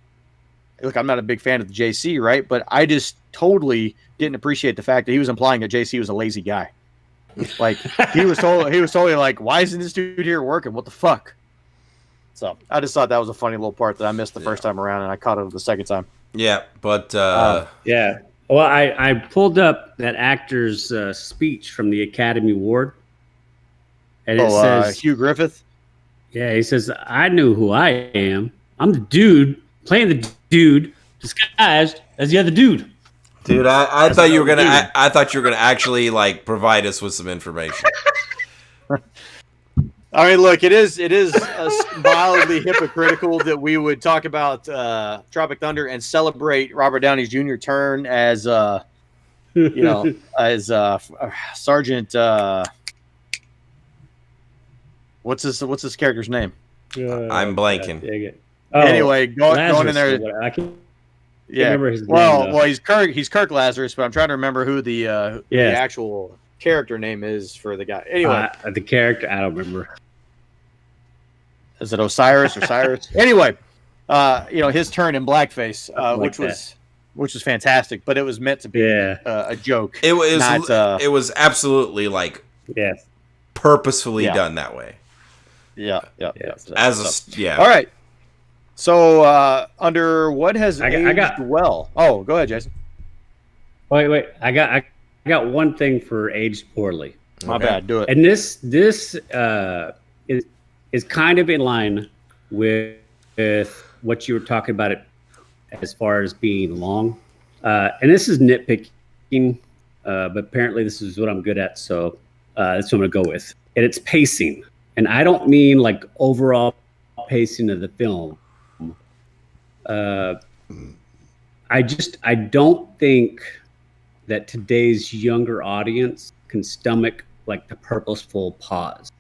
look, I'm not a big fan of the JC, right? But I just totally didn't appreciate the fact that he was implying that JC was a lazy guy. Like he was totally like, why isn't this dude here working? What the fuck? So I just thought that was a funny little part that I missed the first time around, and I caught it the second time. Yeah, but yeah. Well, I pulled up that actor's speech from the Academy Award, and it says Hugh Griffith. Yeah, he says, "I knew who I am. I'm the dude playing the dude disguised as the other dude." Dude, I thought you were gonna actually like provide us with some information. I mean, look, it is mildly hypocritical that we would talk about Tropic Thunder and celebrate Robert Downey Jr. turn as as Sergeant. What's his character's name? I'm blanking. Anyway, going in there. I can't remember his name. Well, he's Kirk Lazarus, but I'm trying to remember who the actual character name is for the guy. Anyway, the character I don't remember. Is it Osiris or Cyrus? Anyway, his turn in blackface, which was fantastic, but it was meant to be a joke. It was absolutely like purposefully done that way. Yeah. All right. So under what has aged well? Oh, go ahead, Jason. Wait. I got one thing for aged poorly. My bad. Do it. And this is kind of in line with what you were talking about it as far as being long. And this is nitpicking, but apparently this is what I'm good at, so that's what I'm going to go with. And it's pacing. And I don't mean like overall pacing of the film. I don't think that today's younger audience can stomach like the purposeful pause.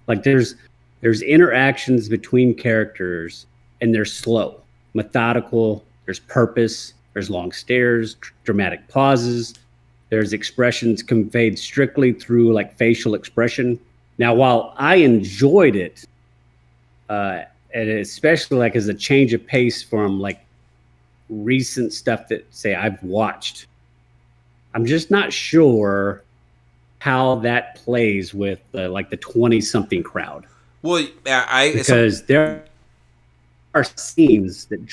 Like there's interactions between characters and they're slow, methodical, there's purpose, there's long stares, dramatic pauses, there's expressions conveyed strictly through like facial expression. Now, while I enjoyed it, and especially like as a change of pace from like recent stuff that say I've watched, I'm just not sure how that plays with like the 20-something crowd. Well, because there are scenes that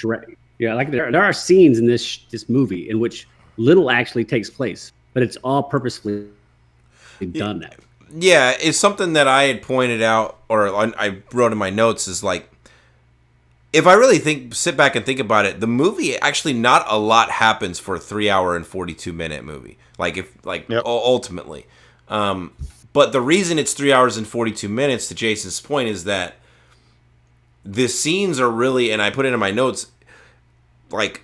there are scenes in this movie in which little actually takes place, but it's all purposefully done that. Yeah, it's something that I had pointed out, or I wrote in my notes, is like, if I really sit back and think about it, the movie actually not a lot happens for a 3-hour and 42-minute movie. Ultimately, but the reason it's 3 hours and 42 minutes, to Jason's point, is that the scenes are really, and I put it in my notes, like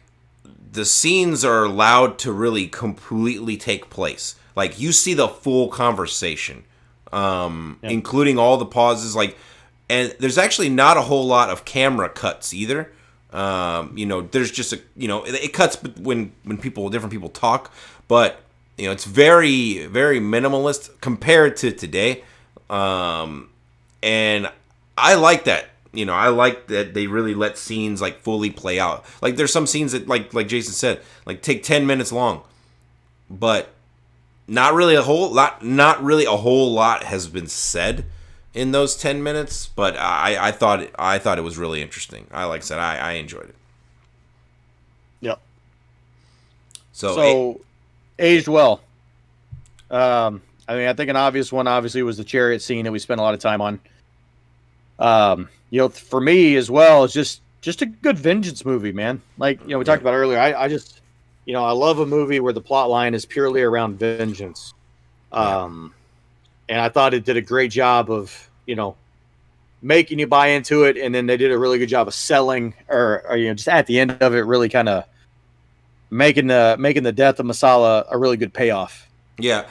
the scenes are allowed to really completely take place. Like you see the full conversation. Including all the pauses, and there's actually not a whole lot of camera cuts either. There's just it cuts when different people talk, but it's very, very minimalist compared to today. And I like that. I like that they really let scenes like fully play out. Like there's some scenes that like Jason said, like take 10 minutes long, but not really a whole lot has been said in those 10 minutes, but I thought it was really interesting. Like I said, I enjoyed it. Yep. So aged well. I mean, I think an obvious one obviously was the chariot scene that we spent a lot of time on. For me as well, it's just a good vengeance movie, man. Like, we talked about earlier, I just I love a movie where the plot line is purely around vengeance. And I thought it did a great job of, making you buy into it. And then they did a really good job of selling or just at the end of it, really kind of making the death of Masala a really good payoff. Yeah.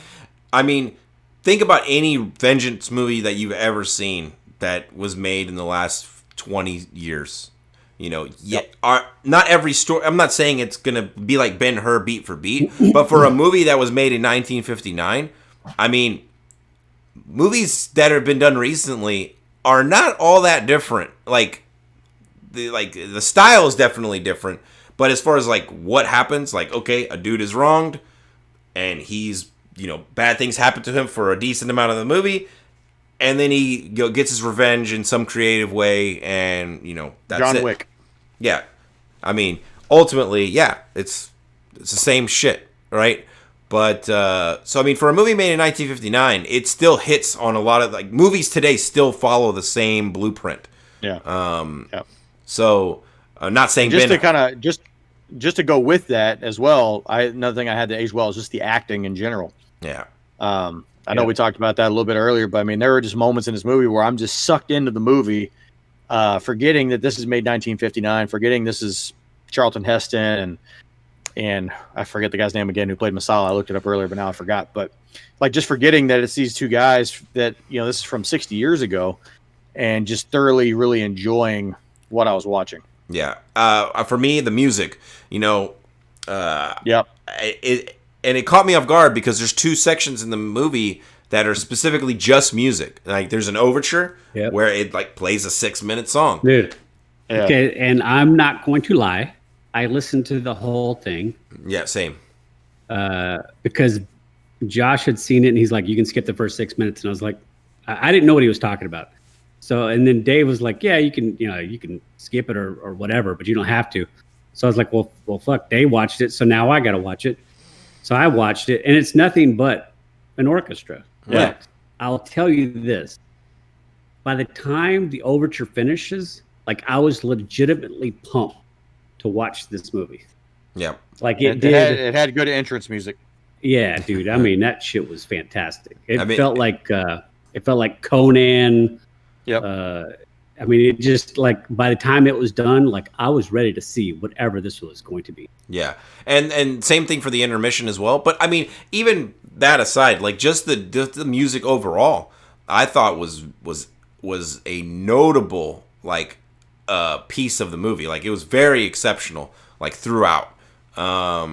I mean, think about any vengeance movie that you've ever seen that was made in the last 20 years. Not every story. I'm not saying it's gonna be like Ben-Hur beat for beat, but for a movie that was made in 1959, I mean, movies that have been done recently are not all that different. Like the style is definitely different, but as far as like what happens, like okay, a dude is wronged, and he's bad things happen to him for a decent amount of the movie. And then he gets his revenge in some creative way, and that's John it. Wick. Yeah, I mean, ultimately, yeah, it's the same shit, right? But so I mean, for a movie made in 1959, it still hits on a lot of like movies today still follow the same blueprint. Yeah. So not saying just to kind of just to go with that as well. Another thing I had to age well is just the acting in general. Yeah. I know we talked about that a little bit earlier, but I mean, there were just moments in this movie where I'm just sucked into the movie, forgetting that this is made 1959, forgetting this is Charlton Heston and I forget the guy's name again who played Masala. I looked it up earlier, but now I forgot. But like just forgetting that it's these two guys that, you know, this is from 60 years ago, and just thoroughly really enjoying what I was watching. Yeah. For me, the music, you know, Yep. It caught me off guard because there's two sections in the movie that are specifically just music. Like there's an overture where it like plays a 6-minute song. Dude. Yeah. Okay, and I'm not going to lie. I listened to the whole thing. Yeah, same. Because Josh had seen it and he's like, you can skip the first 6 minutes. And I was like, I didn't know what he was talking about. So, and then Dave was like, yeah, you can skip it or whatever, but you don't have to. So I was like, well, fuck, Dave watched it. So now I got to watch it. So I watched it and it's nothing but an orchestra. Yeah. But I'll tell you this, by the time the overture finishes, like I was legitimately pumped to watch this movie. Yeah. Like It had good entrance music. Yeah, dude. I mean, that shit was fantastic. It I mean- felt like Conan. Yep. I mean, it just like by the time it was done, like I was ready to see whatever this was going to be. Yeah, and same thing for the intermission as well. But I mean, even that aside, like just the music overall, I thought was a notable like piece of the movie. Like it was very exceptional, like throughout. I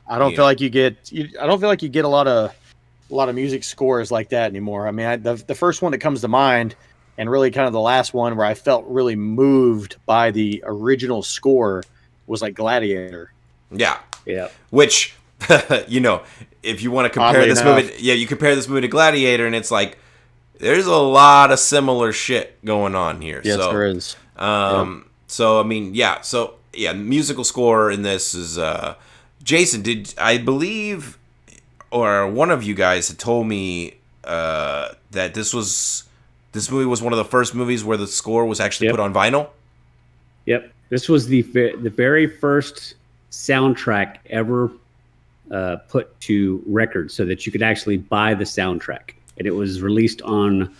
don't feel like you get a lot of music scores like that anymore. I mean, the first one that comes to mind, and really kind of the last one where I felt really moved by the original score, was like Gladiator. Yeah. Yeah. Which, you know, if you want to compare Oddly this enough. movie, you compare this movie to Gladiator, and it's like there's a lot of similar shit going on here. Yes, so, there is. So I mean, yeah. So yeah, musical score in this is Jason. Did I believe, or one of you guys had told me that this movie was one of the first movies where the score was actually put on vinyl? Yep. This was the very first soundtrack ever put to record, so that you could actually buy the soundtrack, and it was released on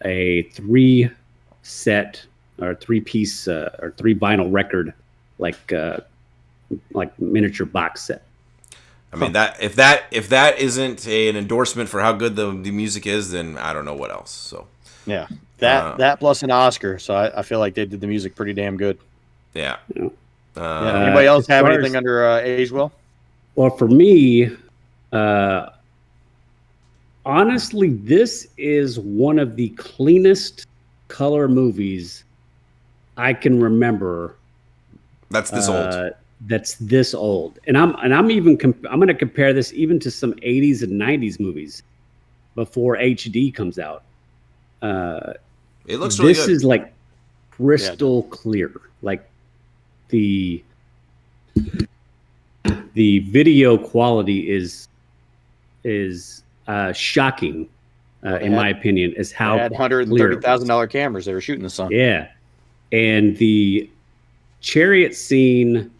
a 3-piece or 3 vinyl record, like miniature box set. I mean that if that isn't an endorsement for how good the music is, then I don't know what else. So Yeah, that plus an Oscar. So I feel like they did the music pretty damn good. yeah. Anybody else as have far anything as- under Age Well? Well, for me, honestly, this is one of the cleanest color movies I can remember. That's this old. That's this old, and I'm I'm going to compare this even to some 80s and 90s movies before HD comes out. It looks really This good. is like crystal clear. Like the video quality is shocking, in my opinion, is They how had clear it was. $130,000 cameras they were shooting this on. Yeah, and the chariot scene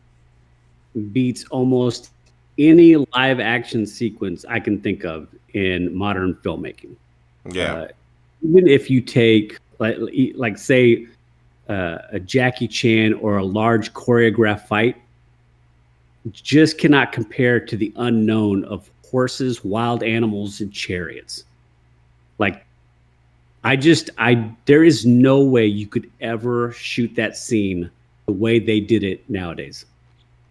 beats almost any live action sequence I can think of in modern filmmaking. Yeah. Even if you take like say a Jackie Chan or a large choreographed fight, just cannot compare to the unknown of horses, wild animals, and chariots. Like there is no way you could ever shoot that scene the way they did it nowadays.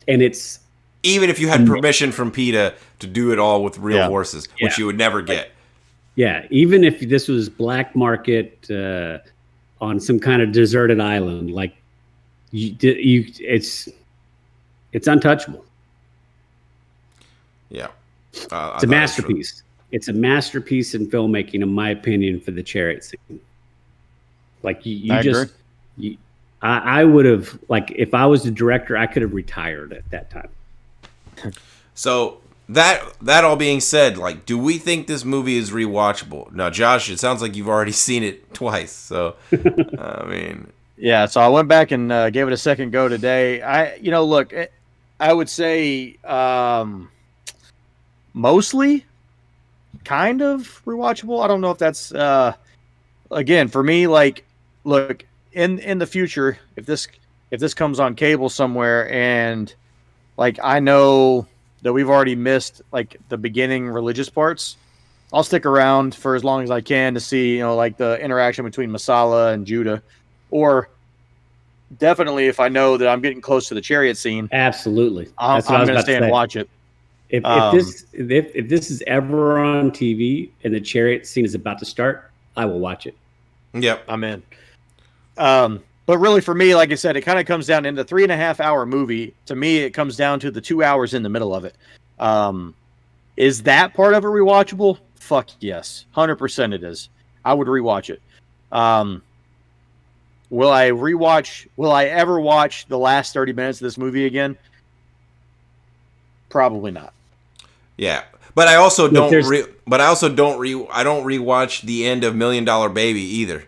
And it's Even if you had permission from PETA to do it all with real horses, which Yeah. you would never get. yeah, even if this was black market on some kind of deserted island, like it's untouchable. Yeah. It's a masterpiece. It's a masterpiece in filmmaking, in my opinion, for the chariot scene. Like I would have, like, if I was the director, I could have retired at that time. So that all being said, like, do we think this movie is rewatchable? Now, Josh, it sounds like you've already seen it twice. So, I mean, Yeah, so I went back and gave it a second go today. Look, I would say mostly kind of rewatchable. I don't know if that's again for me. Like, look in the future, if this comes on cable somewhere, and like I know that we've already missed like the beginning religious parts, I'll stick around for as long as I can to see, you know, like the interaction between Masala and Judah, or definitely if I know that I'm getting close to the chariot scene, Absolutely. I'm That's what I was going to about stay to and say. watch it. If this is ever on TV and the chariot scene is about to start, I will watch it. Yep. I'm in. But really, for me, like I said, it kind of comes down in the 3.5 hour movie. To me, it comes down to the 2 hours in the middle of it. Is that part of it rewatchable? Fuck yes, 100% it is. I would rewatch it. Will I ever watch the last 30 minutes of this movie again? Probably not. Yeah, but I also Look, don't. there's- I don't rewatch the end of $1 Million Baby either.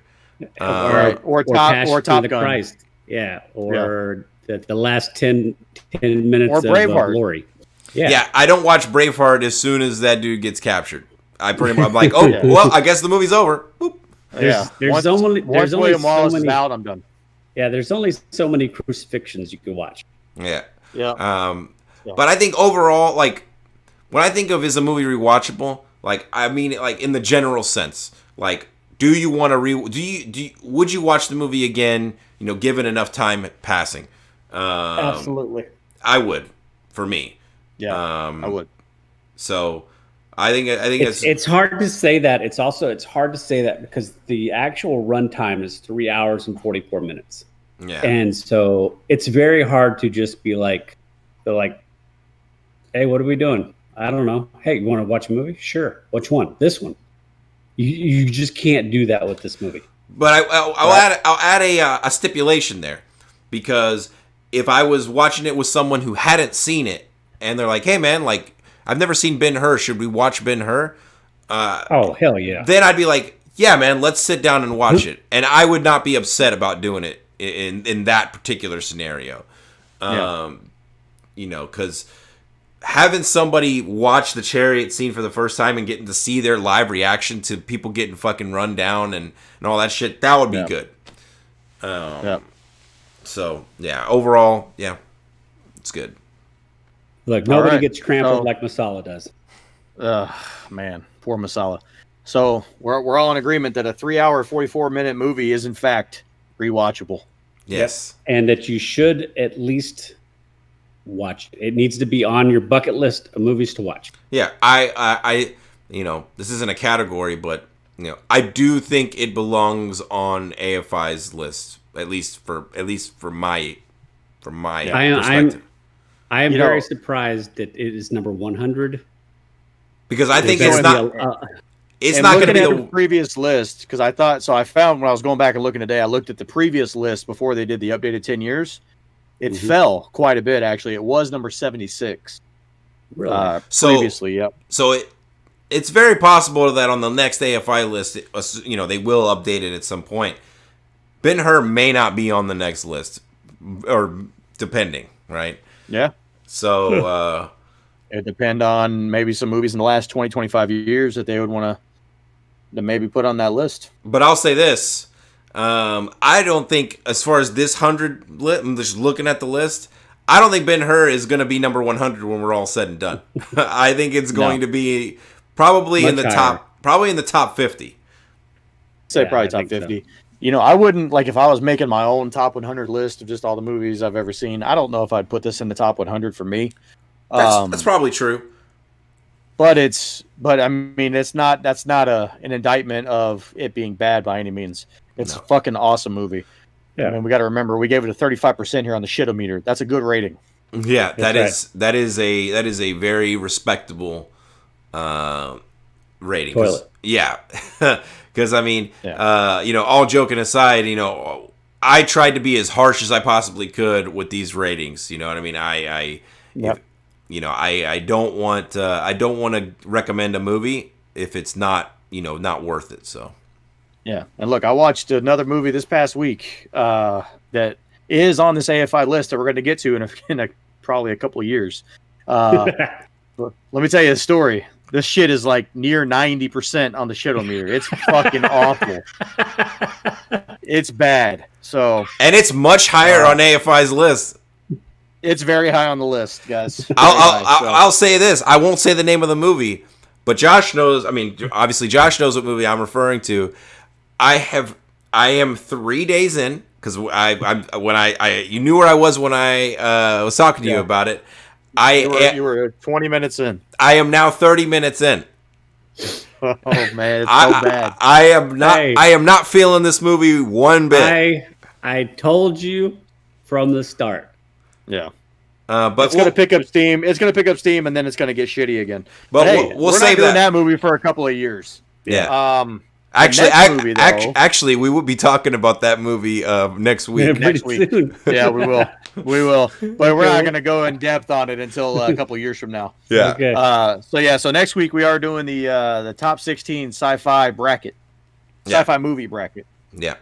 Right. Or Top Passion of Top the Gun. Christ. Yeah. Or The last 10 minutes Or of Braveheart. Glory. Yeah. I don't watch Braveheart as soon as that dude gets captured. I'm like, oh, Yeah. well, I guess the movie's over. Boop. There's only once only William so Wallace many. is out, I'm done. Yeah, there's only so many crucifixions you can watch. Yeah. Yeah. Yeah. But I think overall, like, when I think of is a movie rewatchable, like, I mean, like, in the general sense, like, do you want to would you watch the movie again, you know, given enough time passing? Absolutely. I would, for me. Yeah. I would. So I think It's hard to say that. It's hard to say that because the actual runtime is 3 hours and 44 minutes. yeah. And so it's very hard to just be like, they're like, hey, what are we doing? I don't know. Hey, you want to watch a movie? Sure. Which one? This one. You just can't do that with this movie. But I'll add a stipulation there, because if I was watching it with someone who hadn't seen it and they're like, hey man, like, I've never seen Ben-Hur, should we watch Ben-Hur? Oh, hell yeah. Then I'd be like, yeah, man, let's sit down and watch it. And I would not be upset about doing it in that particular scenario. You know, because having somebody watch the chariot scene for the first time and getting to see their live reaction to people getting fucking run down and all that shit, that would be good. So, yeah, overall, yeah, it's good. Look, nobody right. gets trampled So- like Masala does. Man, poor Masala. So we're all in agreement that a 3 hour, 44-minute movie is in fact rewatchable. Yes. And that you should at least watch it. It needs to be on your bucket list of movies to watch. Yeah, I you know, this isn't a category, but, you know, I do think it belongs on AFI's list, at least for my perspective. I am You very know- surprised that it is number 100. Because I think There's it's gonna not be a- it's And not going to looking be at the the previous list, because I found when I was going back and looking today, I looked at the previous list before they did the updated 10 years. It fell quite a bit, actually. It was number 76 really. So- previously. Yep. So it's very possible that on the next AFI list, you know, they will update it at some point. Ben-Hur may not be on the next list, or depending, right? Yeah. So, It depend on maybe some movies in the last 20, 25 years that they would want to maybe put on that list. but I'll say this. I don't think, as far as this 100, I'm just looking at the list, I don't think Ben-Hur is going to be number 100 when we're all said and done. I think it's going to be probably in Much the higher. top 50. Say Yeah, probably I top think so. 50. You know, I wouldn't, like, if I was making my own top 100 list of just all the movies I've ever seen, I don't know if I'd put this in the top 100 for me. That's probably true. But I mean, that's not an indictment of it being bad by any means. It's No. a fucking awesome movie. Yeah. I mean, we got to remember we gave it a 35% here on the shitometer. That's a good rating. Yeah, That's that is a very respectable rating. 'Cause- Toilet. Yeah, because I mean, Yeah. you know, all joking aside, you know, I tried to be as harsh as I possibly could with these ratings. You know what I mean? Yep. You know, I don't want to recommend a movie if it's not, you know, not worth it. So Yeah. And look, I watched another movie this past week that is on this AFI list that we're going to get to in probably a couple of years. Let me tell you a story. This shit is like near 90% on the shitometer. It's fucking awful. It's bad. So, and it's much higher on AFI's list. it's very high on the list, guys. Very I'll high, so. I'll say this. I won't say the name of the movie, but Josh knows. I mean, obviously, Josh knows what movie I'm referring to. I am 3 days in because you knew where I was when I was talking to you about it. You were 20 minutes in. I am now 30 minutes in. Oh man, it's so bad. I am not. Hey. I am not feeling this movie one bit. I told you from the start. Yeah. But It's going to pick up steam. It's going to pick up steam, and then it's going to get shitty again. But hey, we'll we're save not doing that. that movie for a couple of years. Yeah. Actually, Actually, we will be talking about that movie next week. next week. Soon. Yeah, we will. We will. But we're not going to go in depth on it until a couple of years from now. Yeah. Okay. So next week we are doing the top 16 sci-fi bracket, sci-fi movie bracket. Yeah.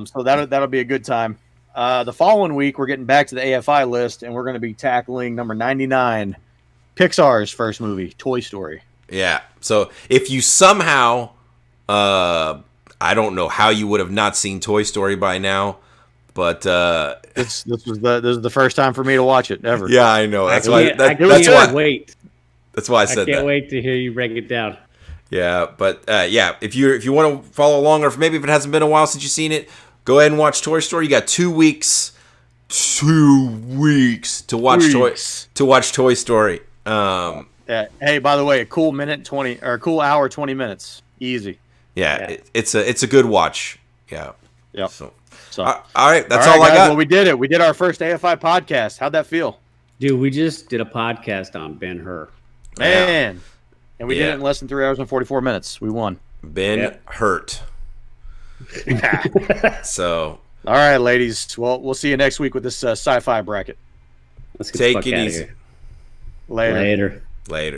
So that'll be a good time. The following week we're getting back to the AFI list, and we're going to be tackling number 99, Pixar's first movie, Toy Story. Yeah. So if you somehow, I don't know how you would have not seen Toy Story by now, but This is the first time for me to watch it ever. yeah, I know. That's why. I That's can't why. wait. That's why I I said can't that. wait to hear you break it down. Yeah, but yeah, if you want to follow along, or if maybe if it hasn't been a while since you've seen it, go ahead and watch Toy Story. You got 2 weeks. 2 weeks to watch Toy Story. Hey, by the way, a cool cool hour 20 minutes, easy. Yeah. It's a good watch. Yeah. Yep. So So all right, that's all all right, I guys, got. well, we did it. We did our first AFI podcast. How'd that feel, Dude, we just did a podcast on Ben-Hur. man? And we did Yeah. it in less than 3 hours and 44 minutes. We won. Been Yep. hurt. So All right, ladies. Well, we'll see you next week with this sci-fi bracket. Let's get take the fuck it outta easy. here. Later. Later. Later.